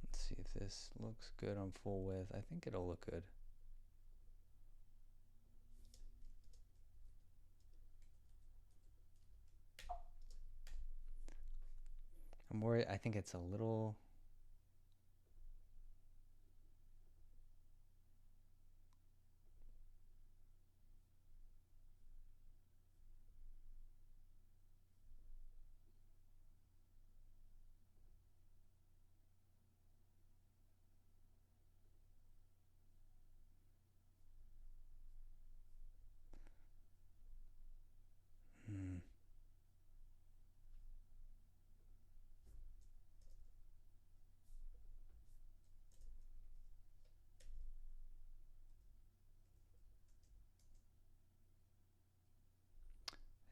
Let's see if this looks good on full width. I think it'll look good. I'm worried. I think it's a little.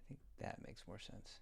I think that makes more sense.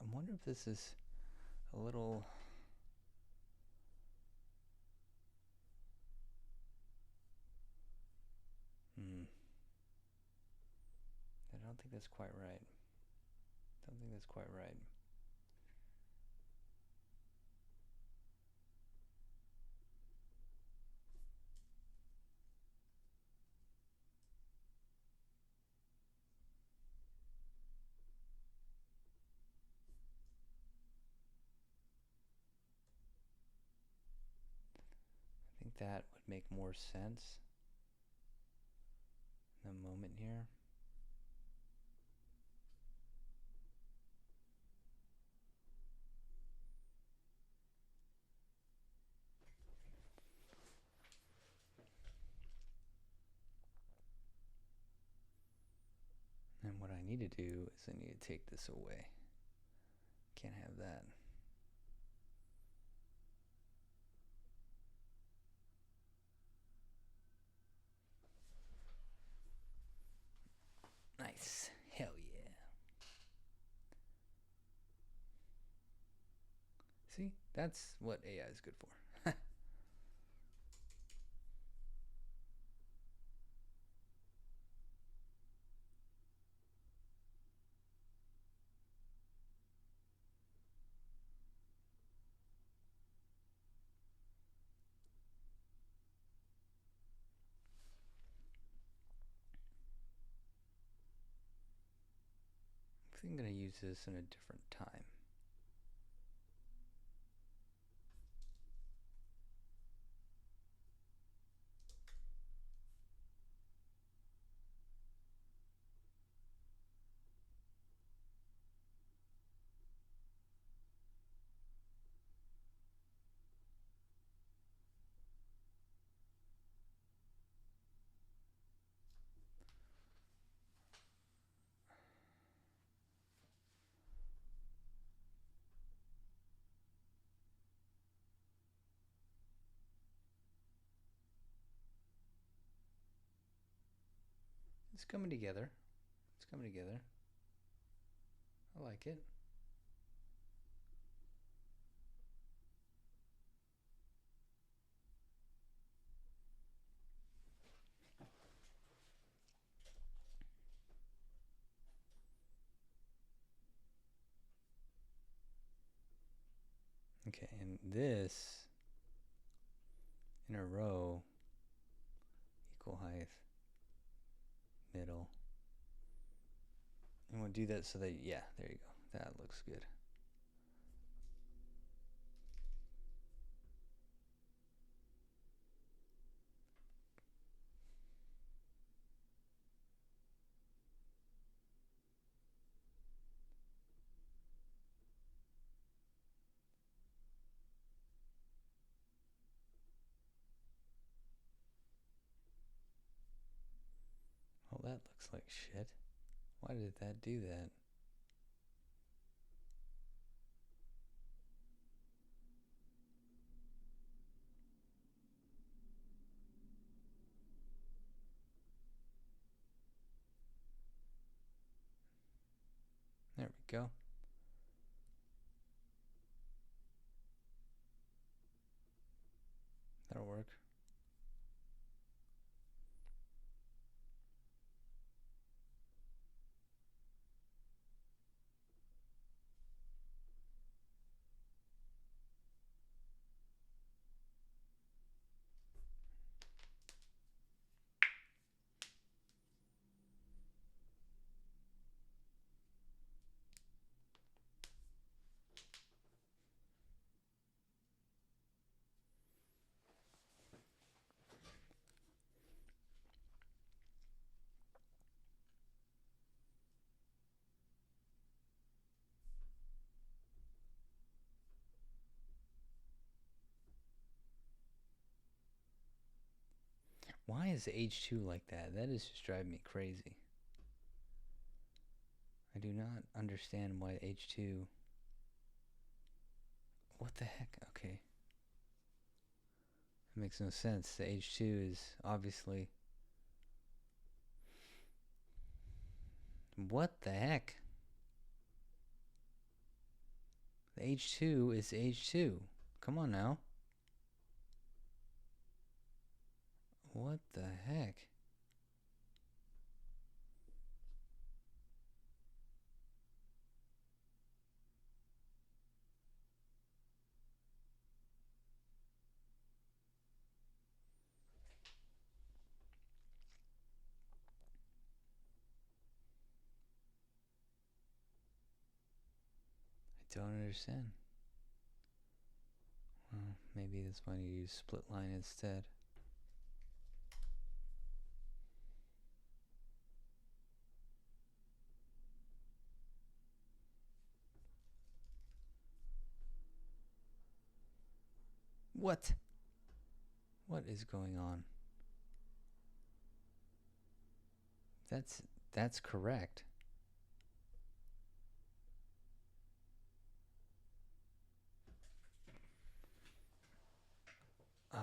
I wonder if this is a little. I don't think that's quite right. Don't think that's quite right. that would make more sense in the moment here. And what I need to do is I need to take this away. Can't have that. Nice. Hell yeah. See? That's what AI is good for. I think I'm going to use this in a different time. It's coming together. It's coming together. I like it. Okay, and this in a row, equal height, middle. And we'll do that so that, yeah, there you go. That looks good. Oh, that looks like shit. Why did that do that? There we go. That'll work. Why is H2 like that? That is just driving me crazy. I do not understand why H2... What the heck? Okay. It makes no sense. The H2 is obviously... What the heck? The H2 is H2. Come on now. What the heck? I don't understand. Well, maybe that's why you use split line instead. What? What is going on? That's correct. Uh,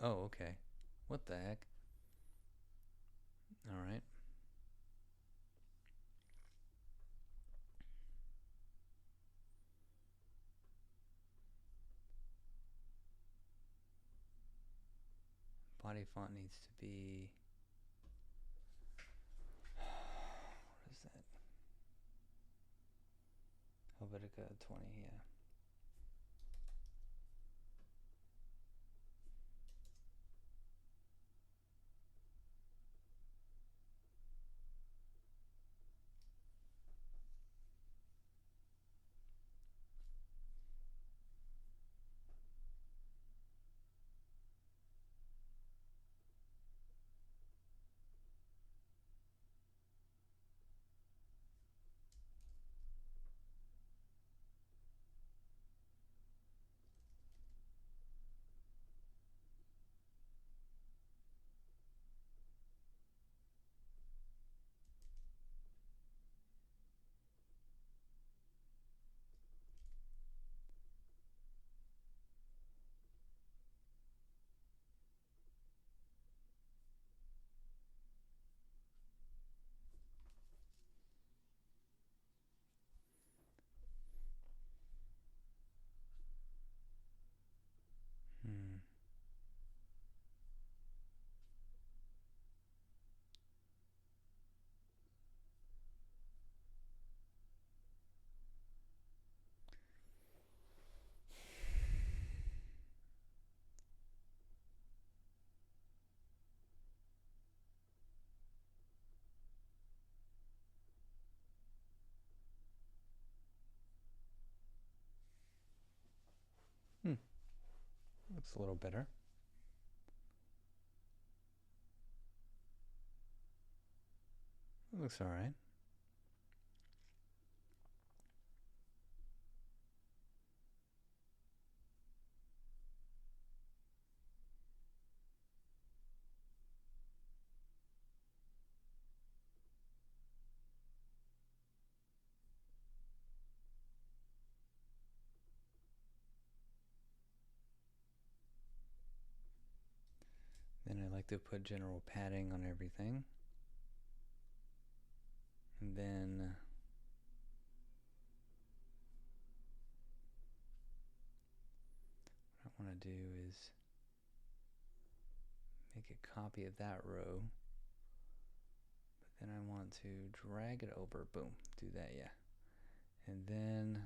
oh, okay. What the heck? All right. Body font needs to be. What is that? Helvetica 20, yeah. Hmm. Hmm. Looks a little better. Looks all right. Then I like to put general padding on everything. And then what I want to do is make a copy of that row. But then I want to drag it over. Boom. Do that, yeah. And then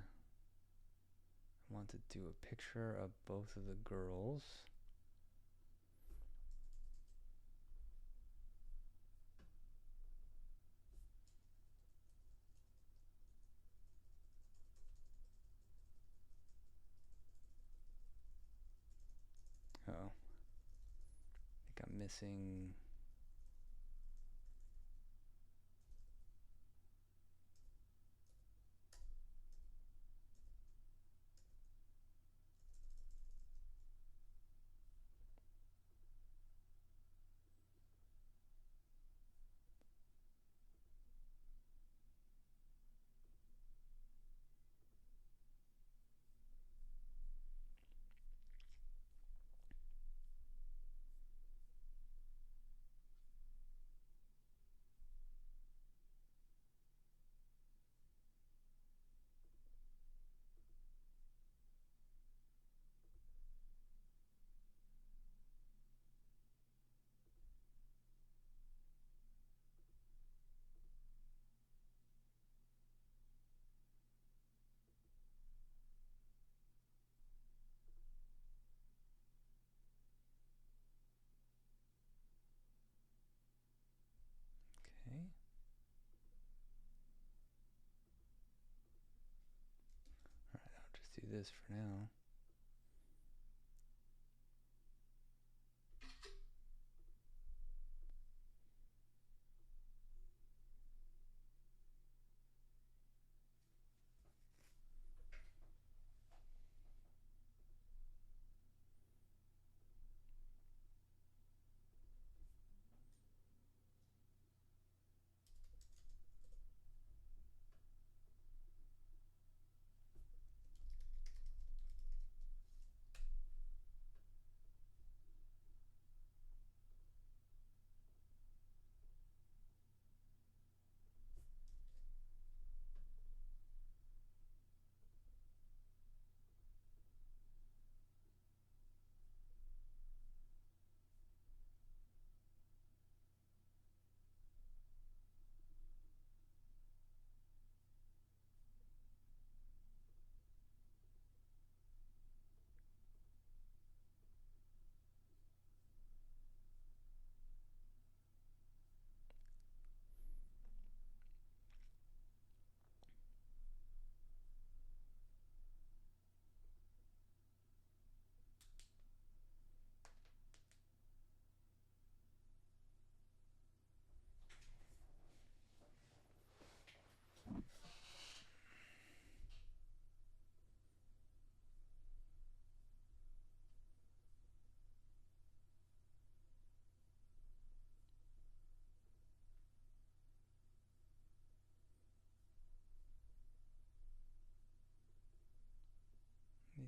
I want to do a picture of both of the girls. Oh, I think I'm missing. Okay. Alright, I'll just do this for now.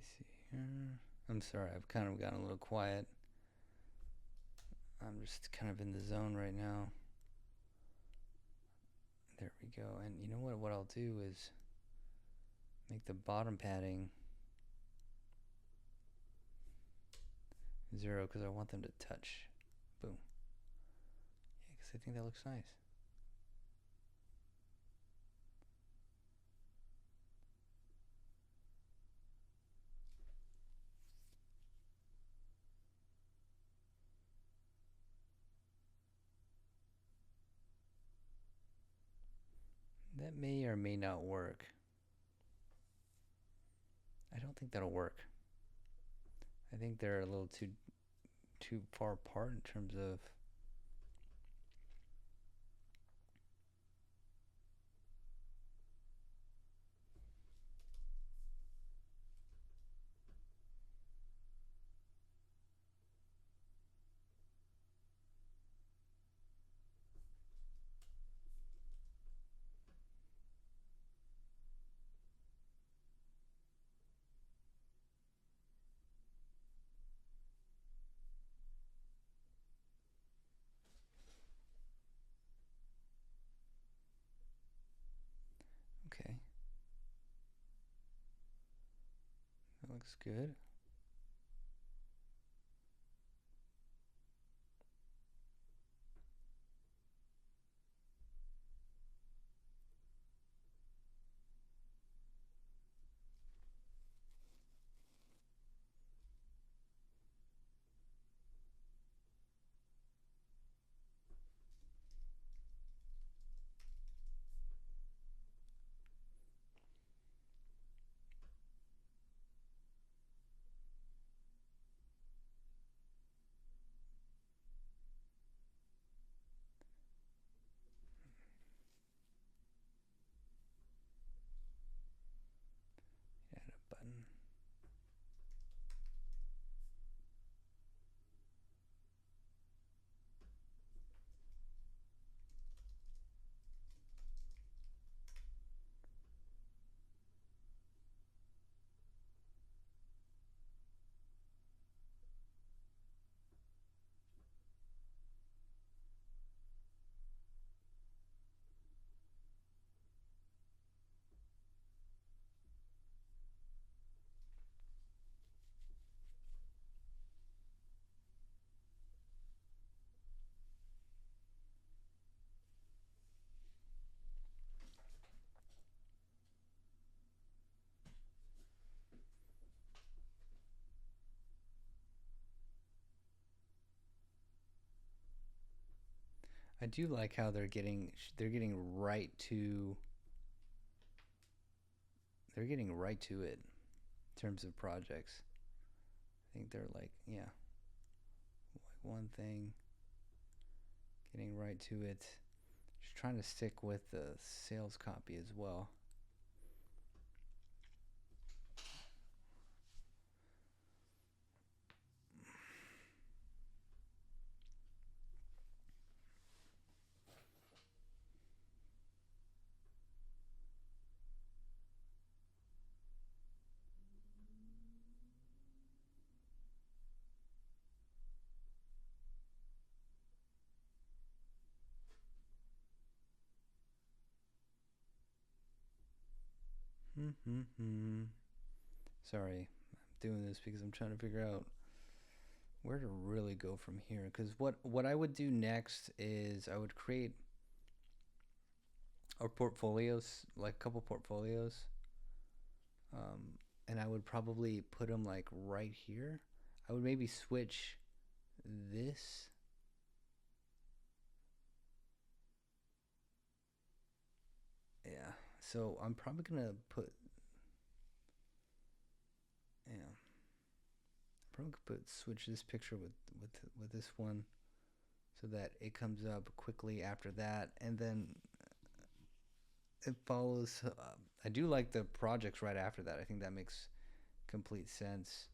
see here. I'm sorry, I've kind of gotten a little quiet. I'm just kind of in the zone right now. There we go. And you know what? What I'll do is make the bottom padding 0 because I want them to touch. Boom. Yeah, because I think that looks nice. That may or may not work. I don't think that'll work. I think they're a little too far apart in terms of okay. That looks good. Add a button. I do like how they're getting right to it in terms of projects. I think they're like, yeah, like one thing, getting right to it. Just trying to stick with the sales copy as well. Sorry, I'm doing this because I'm trying to figure out where to really go from here. Because what I would do next is I would create our portfolios, like a couple portfolios, and I would probably put them like right here. I would maybe switch this. Yeah. So I'm probably gonna put, yeah, probably put switch this picture with this one so that it comes up quickly after that, and then it follows. I do like the projects right after that. I think that makes complete sense.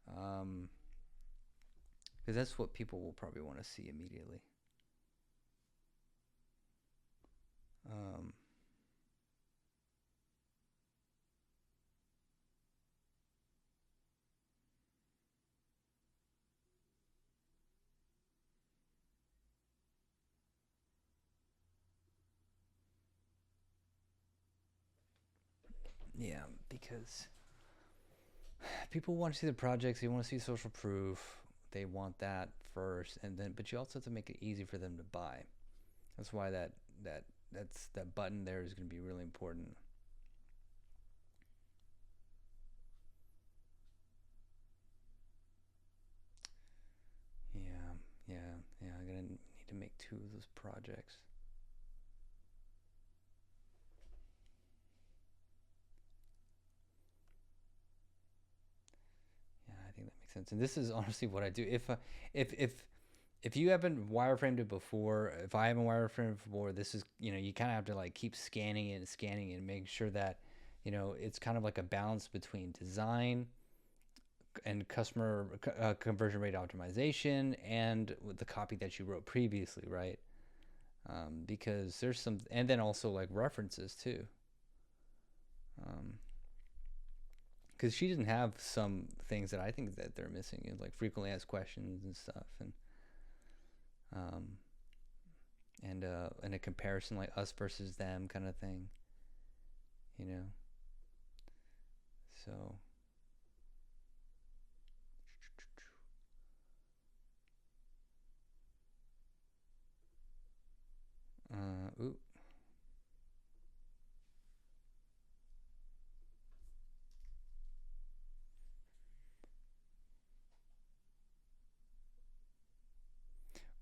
Because that's what people will probably want to see immediately. Um, Yeah, because people want to see the projects, they want to see social proof, they want that first, and then but you also have to make it easy for them to buy. That's why that that button there is going to be really important. Yeah, yeah. I'm gonna need to make two of those projects. Yeah, I think that makes sense. And this is honestly what I do. If if if you haven't wireframed it before, if I haven't wireframed it before, this is, you kind of have to like keep scanning it and scanning it and make sure that, it's kind of like a balance between design and customer conversion rate optimization and with the copy that you wrote previously, right? Because there's some, and then also like references too. Because she didn't have some things that I think that they're missing, like frequently asked questions and stuff, um, and a comparison like us versus them kind of thing, you know. So ooh,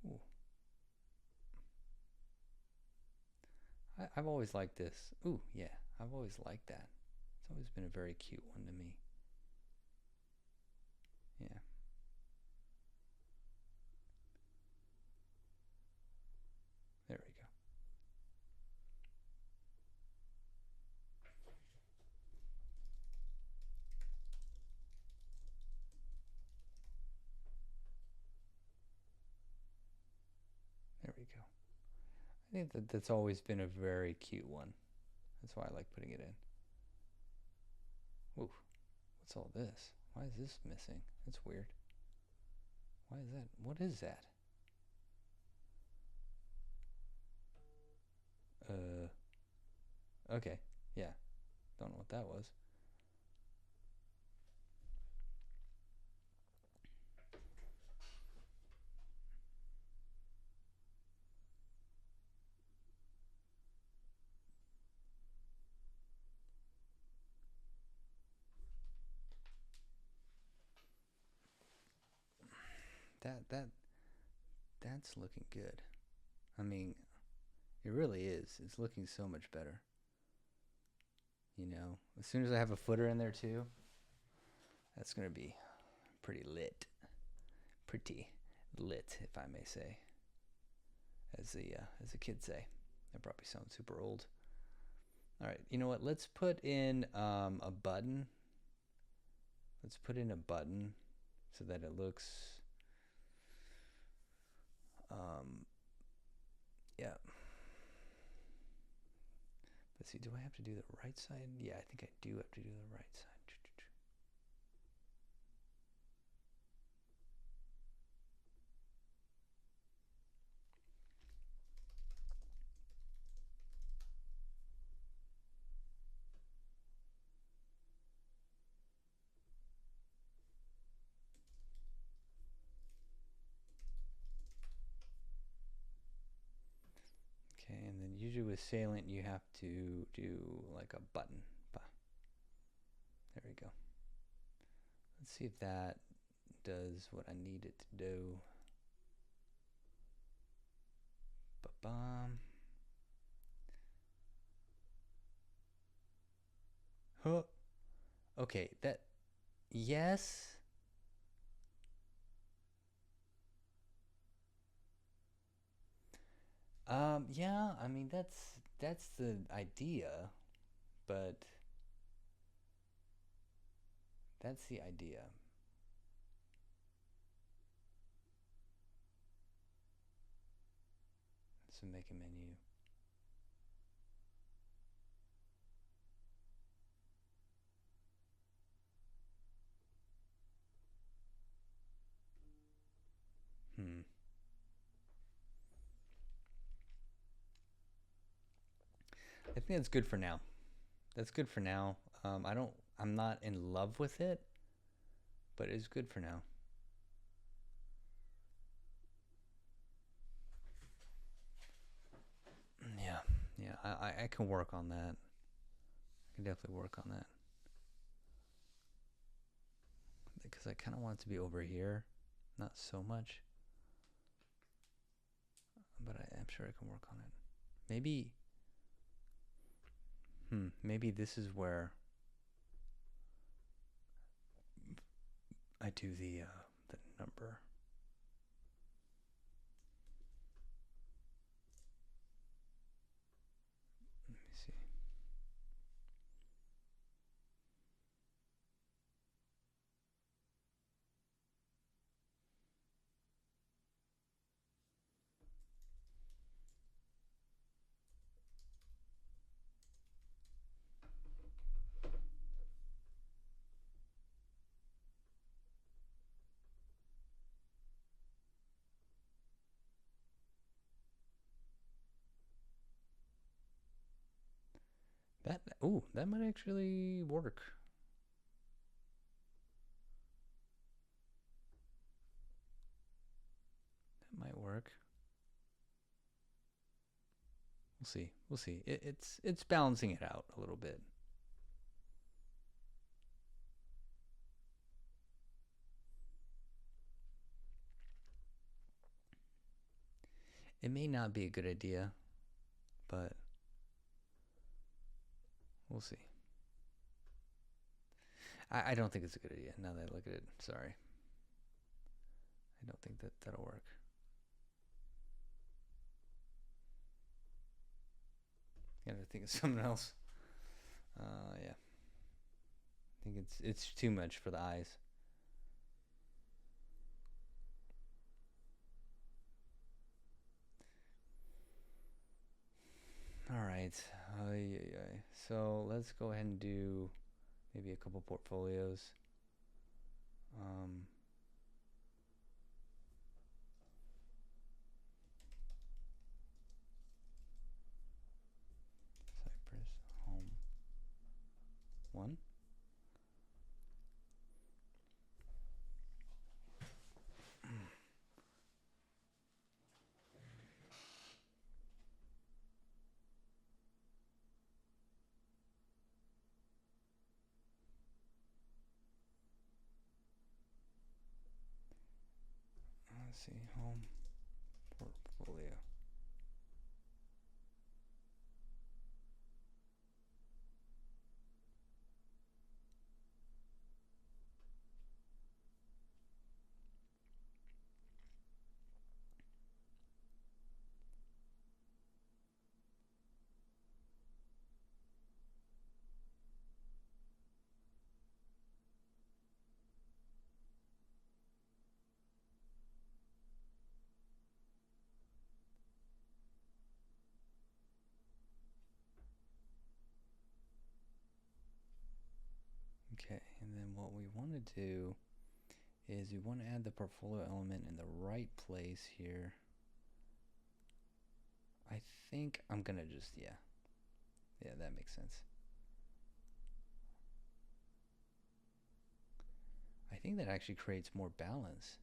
ooh. I've always liked this. Ooh, yeah, I've always liked that. It's always been a very cute one to me. Yeah, there we go. There we go. I think that that's always been a very cute one. That's why I like putting it in. Ooh, what's all this? Why is this missing? That's weird. Why is that? What is that? Uh, okay. Yeah, don't know what that was. That that's looking good. I mean, it really is. It's looking so much better. As soon as I have a footer in there too, that's gonna be pretty lit. Pretty lit, if I may say, as the kids say. That probably sounds super old. All right, you know what? Let's put in a button. Let's put in a button so that it looks. Um, yeah. Let's see. Do I have to do the right side? Yeah, I think I do have to do the right side. Okay, and then usually with Salient, you have to do like a button. There we go. Let's see if that does what I need it to do. Ba-bum. Huh. Okay, yes. Yeah, I mean that's the idea, but that's the idea. So make a menu. Hmm. I think that's good for now. That's good for now. I'm not in love with it, but it's good for now. Yeah, yeah, I can work on that. I can definitely work on that because I kind of want it to be over here, not so much, but I'm sure I can work on it. Maybe, maybe this is where I do the number. Let me see. That might actually work. That might work. We'll see. We'll see. It's balancing it out a little bit. It may not be a good idea, but we'll see. I don't think it's a good idea now that I look at it. Sorry. I don't think that'll work. Gotta think of something else. Yeah. I think it's too much for the eyes. All right. So let's go ahead and do maybe a couple portfolios. Cypress Home 1. Let's see, home portfolio. Okay, and then what we want to do is we want to add the portfolio element in the right place here. I think I'm gonna just, yeah, that makes sense. I think that actually creates more balance.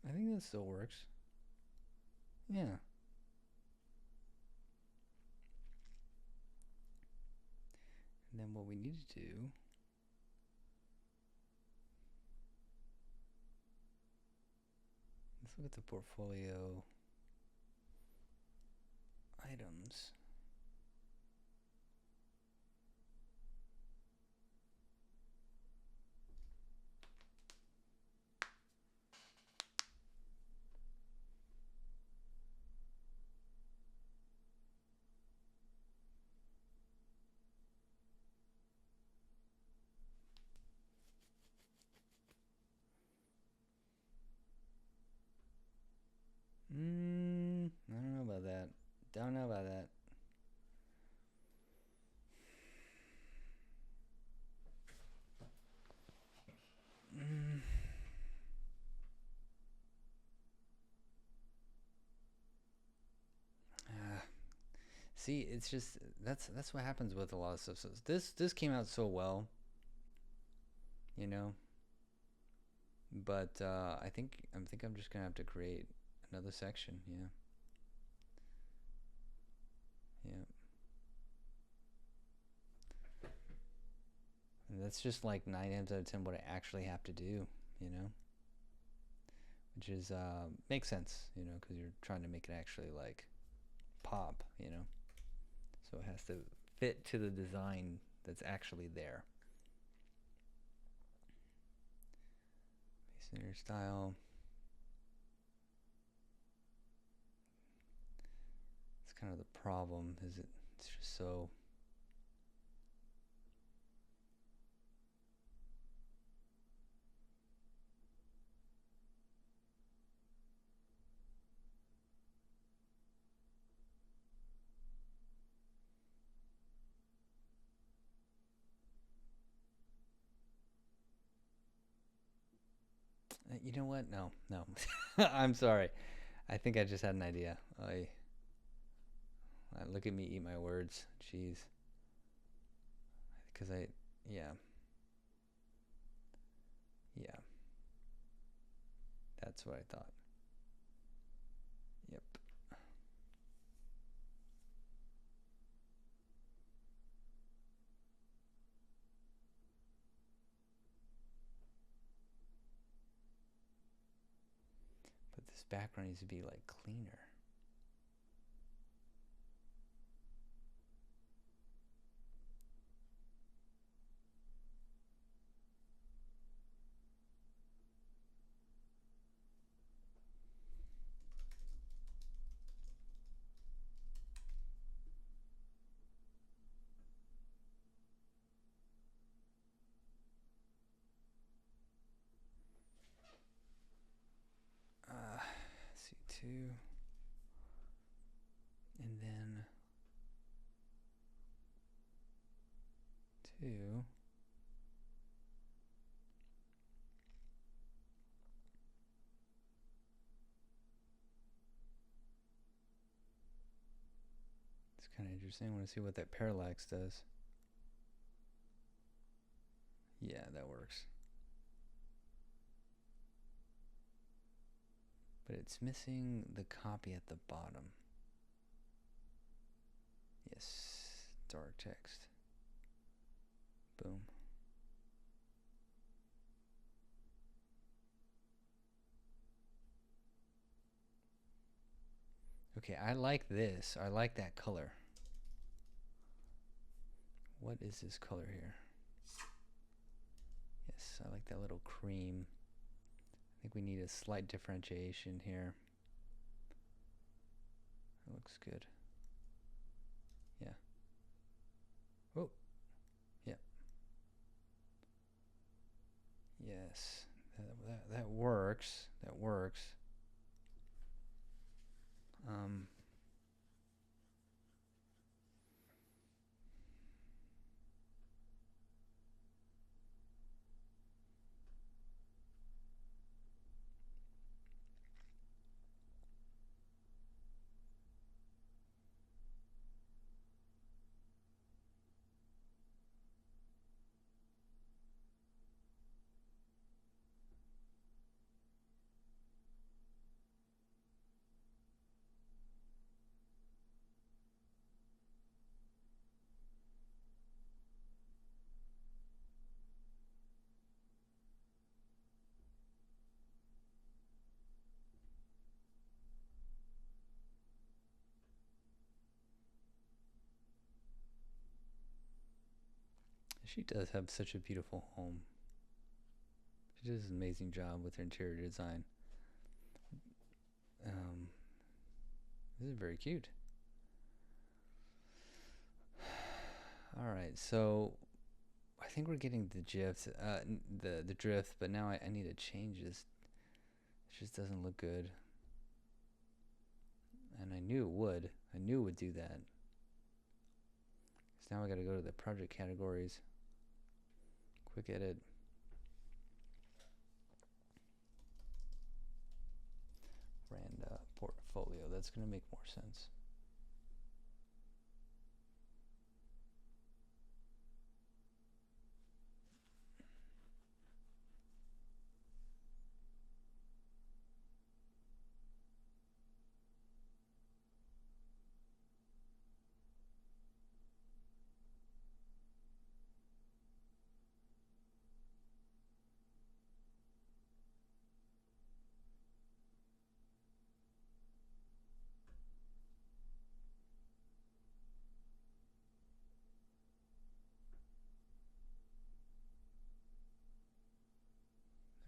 I think that still works. Yeah. And then what we need to do let's look at the portfolio items. Don't know about that. Mm. Ah, see, it's just that's what happens with a lot of stuff. So this came out so well, you know. But I think I'm just gonna have to create another section. Yeah, yeah. And that's just like 9 times out of 10 what I actually have to do. You know, which is makes sense. You know, because you're trying to make it actually like pop. You know, so it has to fit to the design that's actually there. Center style. It's kind of the problem. It's just so. You know what? No, no. I'm sorry. I think I just had an idea. Look at me eat my words. Jeez. Because yeah, yeah. That's what I thought. Yep. But this background needs to be like cleaner. C2. And then 2. It's kind of interesting. I want to see what that parallax does. Yeah, that works. But it's missing the copy at the bottom. Yes, dark text. Boom. Okay, I like this. I like that color. What is this color here? Yes, I like that little cream. I think we need a slight differentiation here. It looks good. Yeah. Oh, yeah. Yes, that works. That works. Um, she does have such a beautiful home. She does an amazing job with her interior design. Um, this is very cute. All right, so I think we're getting the drift, the drift, but now I need to change this. It just doesn't look good, and I knew it would. I knew it would do that. So now I got to go to the project categories. Quick edit. Brand portfolio. That's going to make more sense.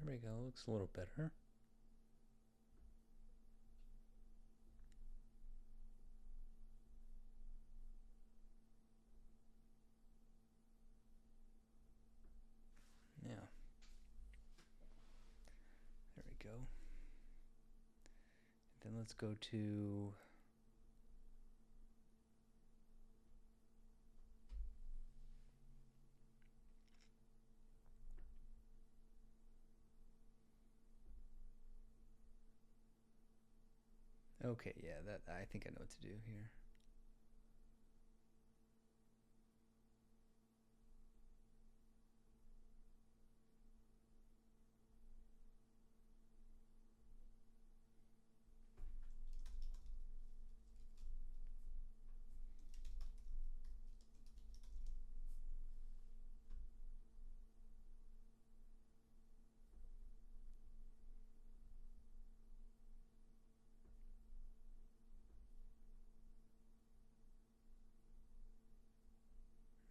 There we go. Looks a little better. Yeah. There we go. Then let's go to okay, yeah, that I think I know what to do here.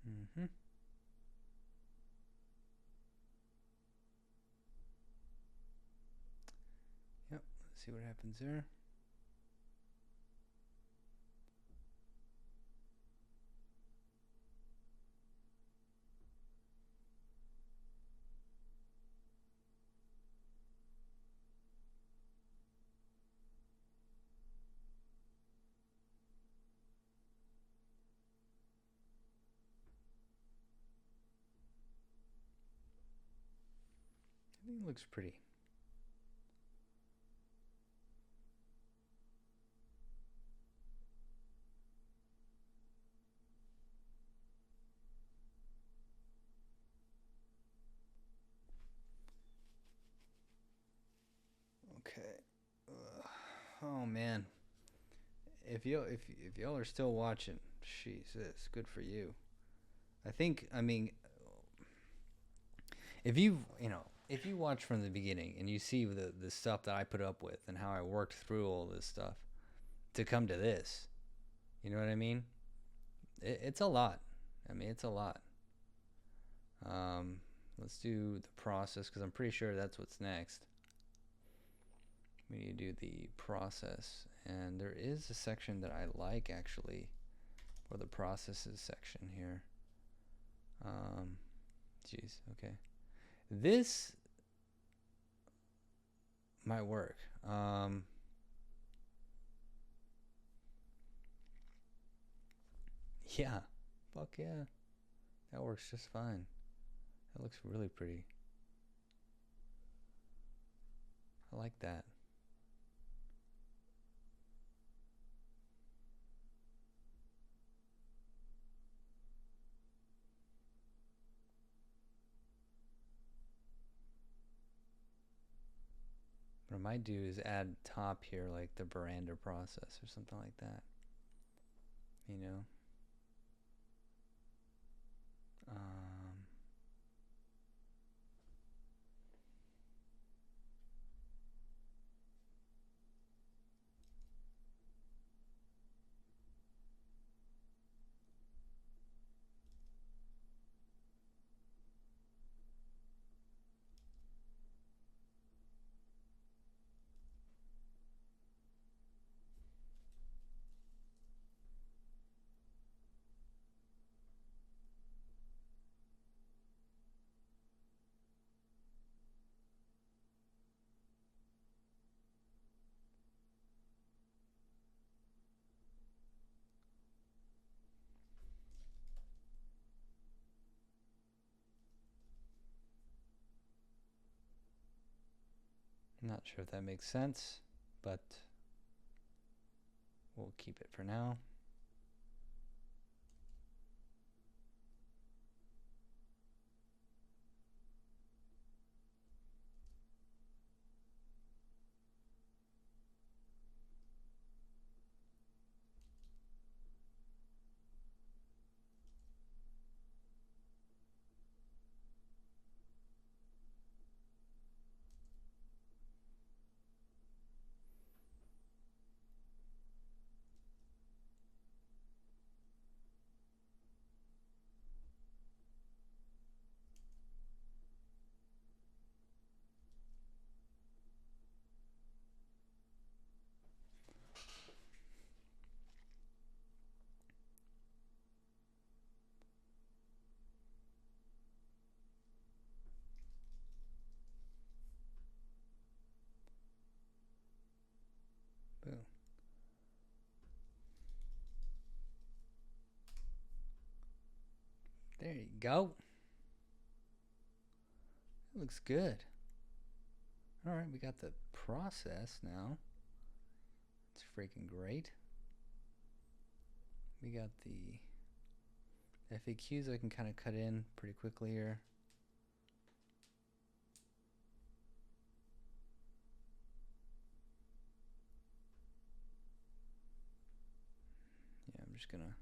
Mm-hmm. Yep, let's see what happens there. I think it looks pretty. Okay. Oh man. If y'all are still watching, Jesus, good for you. I mean, if if you watch from the beginning and you see the stuff that I put up with and how I worked through all this stuff to come to this, you know what I mean? It's a lot. I mean, it's a lot. Let's do the process because I'm pretty sure that's what's next. We need to do the process, and there is a section that I like actually for the processes section here. Geez, okay. This might work. Yeah, fuck yeah. That works just fine. That looks really pretty. I like that. What I might do is add top here like the veranda process or something like that. You know? Not sure if that makes sense, but we'll keep it for now. Boom. There you go. It looks good. All right, we got the process now. It's freaking great. We got the FAQs I can kind of cut in pretty quickly here. Yeah, I'm just gonna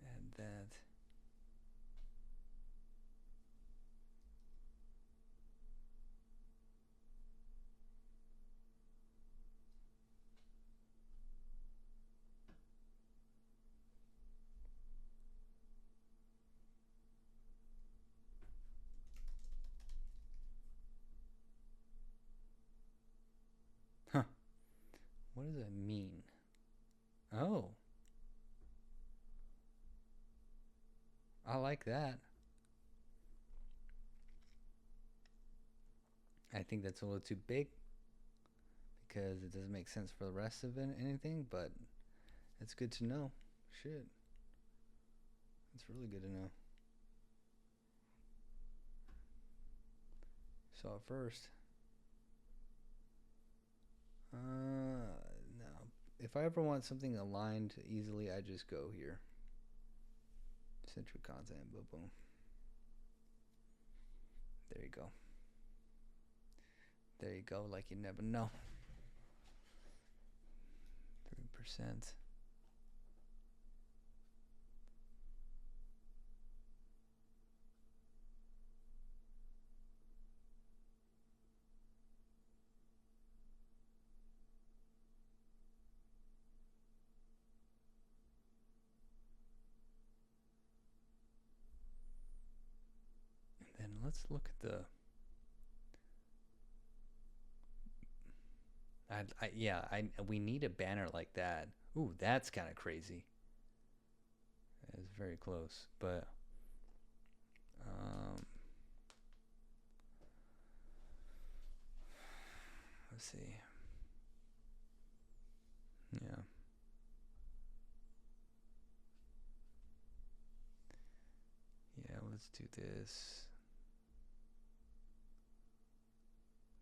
add that. Huh. What does that mean? Oh. I like that. I think that's a little too big because it doesn't make sense for the rest of anything, but it's good to know. Shit. It's really good to know. So at first, no. If I ever want something aligned easily, I just go here. Central content, boom, boom. There you go. There you go, like you never know. 3%. And then let's look at the we need a banner like that. Ooh, that's kind of crazy. It's very close, but let's see. Yeah. Yeah, let's do this.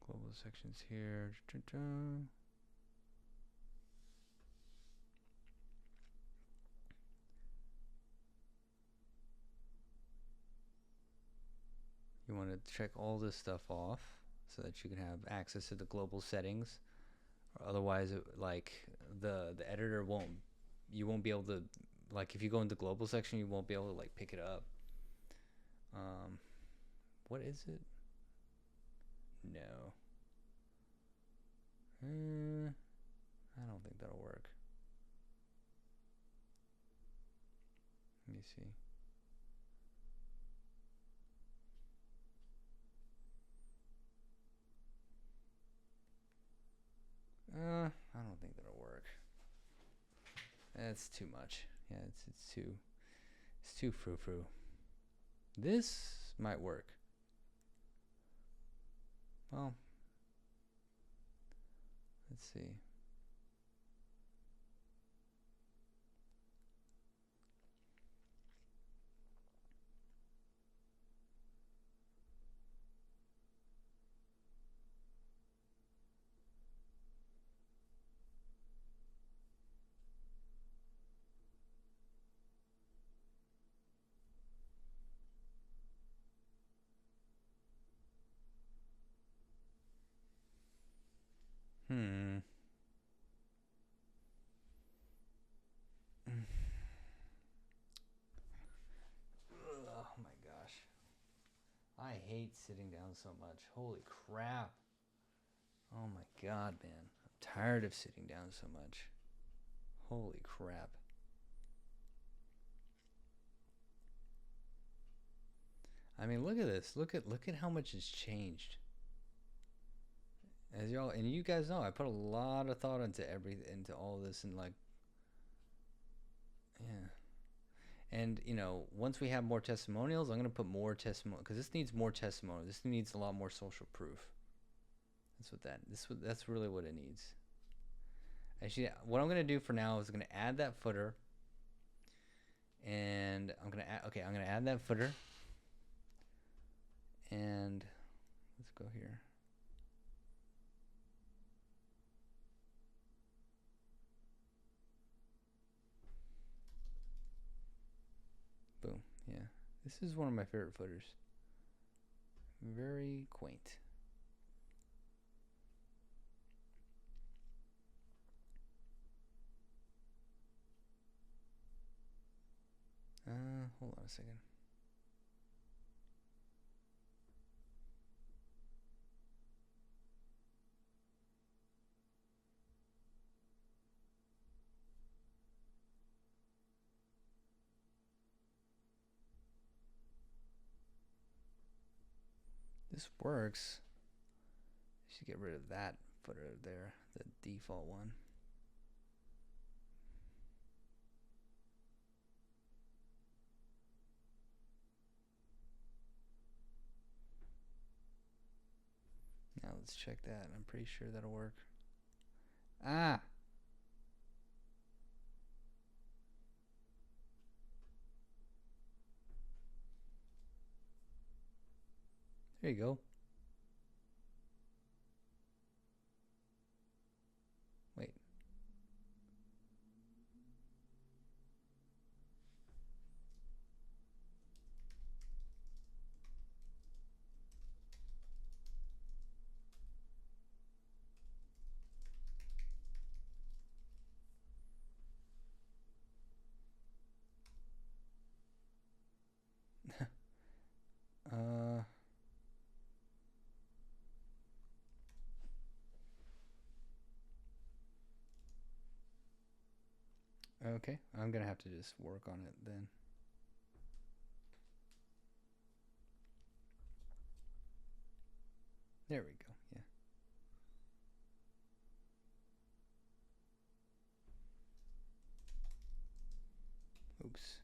Global sections here. You want to check all this stuff off so that you can have access to the global settings. Or otherwise, like the editor you won't be able to, like if you go into global section, you won't be able to like pick it up. What is it? No. I don't think that'll work. Let me see. I don't think that'll work. That's too much. Yeah, it's too frou-frou. This might work. Well, let's see. hate sitting down so much. Holy crap. Oh my god, man. I'm tired of sitting down so much. Holy crap. I mean, look at this. Look at how much has changed. As y'all and you guys know, I put a lot of thought into all this, and like, yeah. And once we have more testimonials, I'm gonna put more testimonials because this needs more testimonials. This needs a lot more social proof. That's really what it needs. Actually, what I'm gonna do for now is I'm gonna add that footer, and I'm gonna add that footer, and let's go here. Boom. Yeah, this is one of my favorite footers. Very quaint. Hold on a second. This works. I should get rid of that footer there, the default one. Now let's check that. I'm pretty sure that'll work. Ah! There you go. Wait. Okay. I'm gonna have to just work on it then. There we go. Yeah. Oops.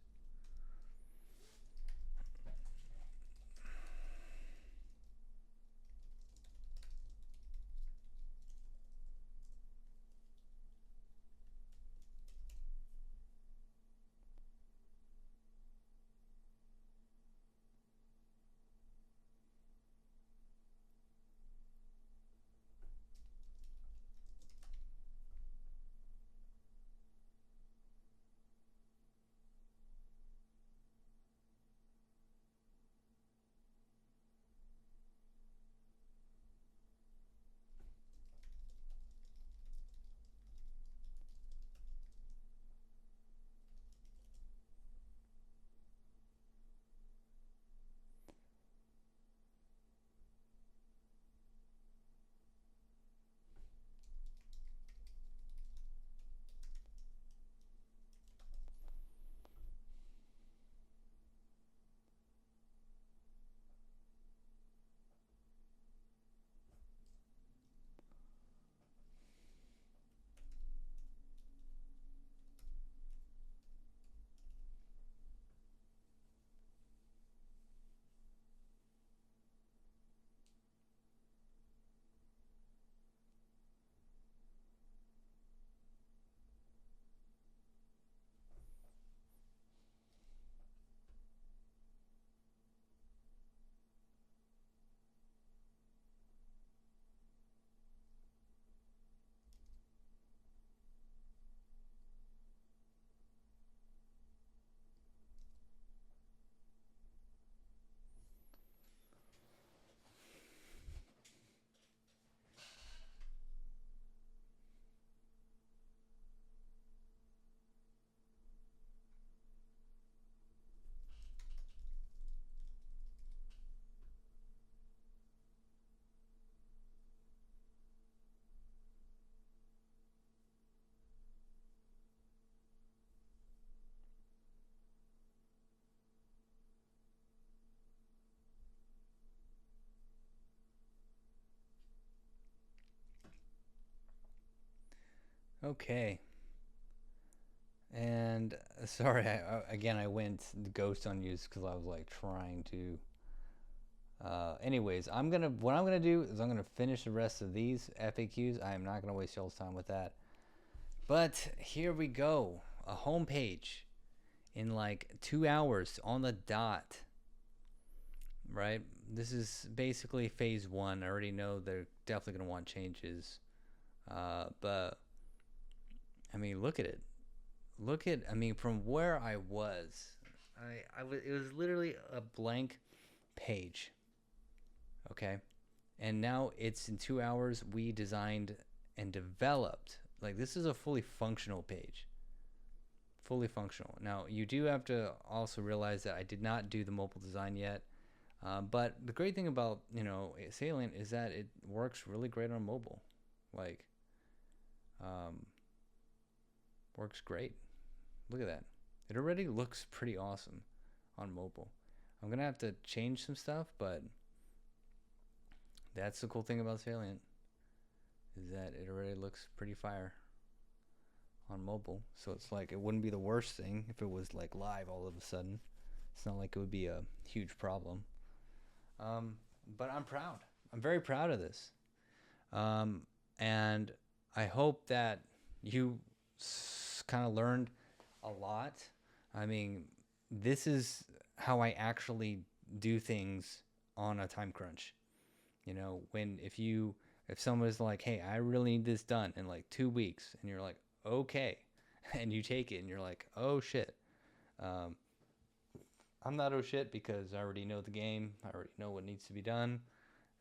Okay. And sorry, again, I went ghost on you because I was like trying to. Anyways, what I'm gonna do is I'm gonna finish the rest of these FAQs. I am not gonna waste y'all's time with that. But here we go, a homepage in like 2 hours on the dot. Right? This is basically phase one. I already know they're definitely gonna want changes. But I mean, look at it. I mean, from where I was, it was literally a blank page. Okay. And now it's in 2 hours. We designed and developed. Like, this is a fully functional page. Fully functional. Now, you do have to also realize that I did not do the mobile design yet. But the great thing about, Salient is that it works really great on mobile. Like, um, works great. Look at that. It already looks pretty awesome on mobile. I'm going to have to change some stuff, but that's the cool thing about Salient, is that it already looks pretty fire on mobile. So it's like, it wouldn't be the worst thing if it was like live all of a sudden. It's not like it would be a huge problem. But I'm proud. I'm very proud of this. And I hope that you kind of learned a lot. I mean, this is how I actually do things on a time crunch. If someone is like, hey, I really need this done in like 2 weeks, and you're like, okay, and you take it and you're like, oh shit. I'm not oh shit because I already know the game. I already know what needs to be done.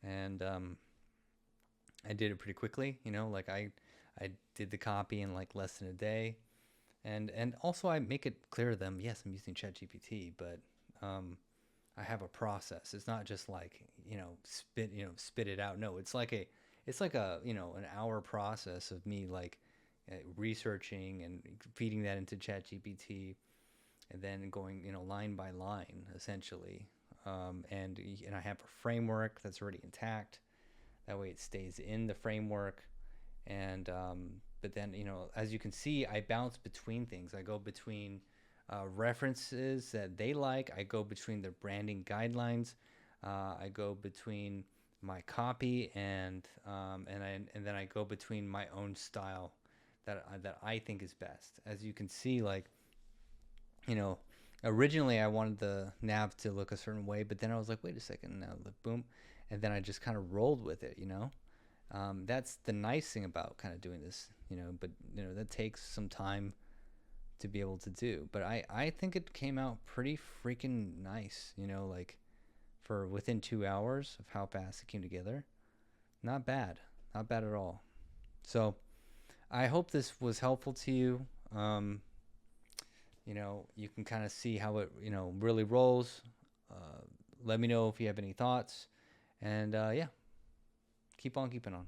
And I did it pretty quickly, like I did the copy in like less than a day. And also I make it clear to them, yes, I'm using ChatGPT, but I have a process. It's not just like, spit it out. No, it's like a an hour process of me like researching and feeding that into ChatGPT, and then going, line by line essentially. And I have a framework that's already intact. That way it stays in the framework. And but then, as you can see, I bounce between things. I go between references that they like. I go between their branding guidelines. I go between my copy and then I go between my own style that I think is best. As you can see, like, originally I wanted the nav to look a certain way, but then I was like, wait a second, now look, boom, and then I just kind of rolled with it. That's the nice thing about kind of doing this, but that takes some time to be able to do. But I think it came out pretty freaking nice, like for within 2 hours of how fast it came together. Not bad at all. So I hope this was helpful to you. You can kind of see how it, really rolls. Let me know if you have any thoughts. And yeah, keep on keeping on.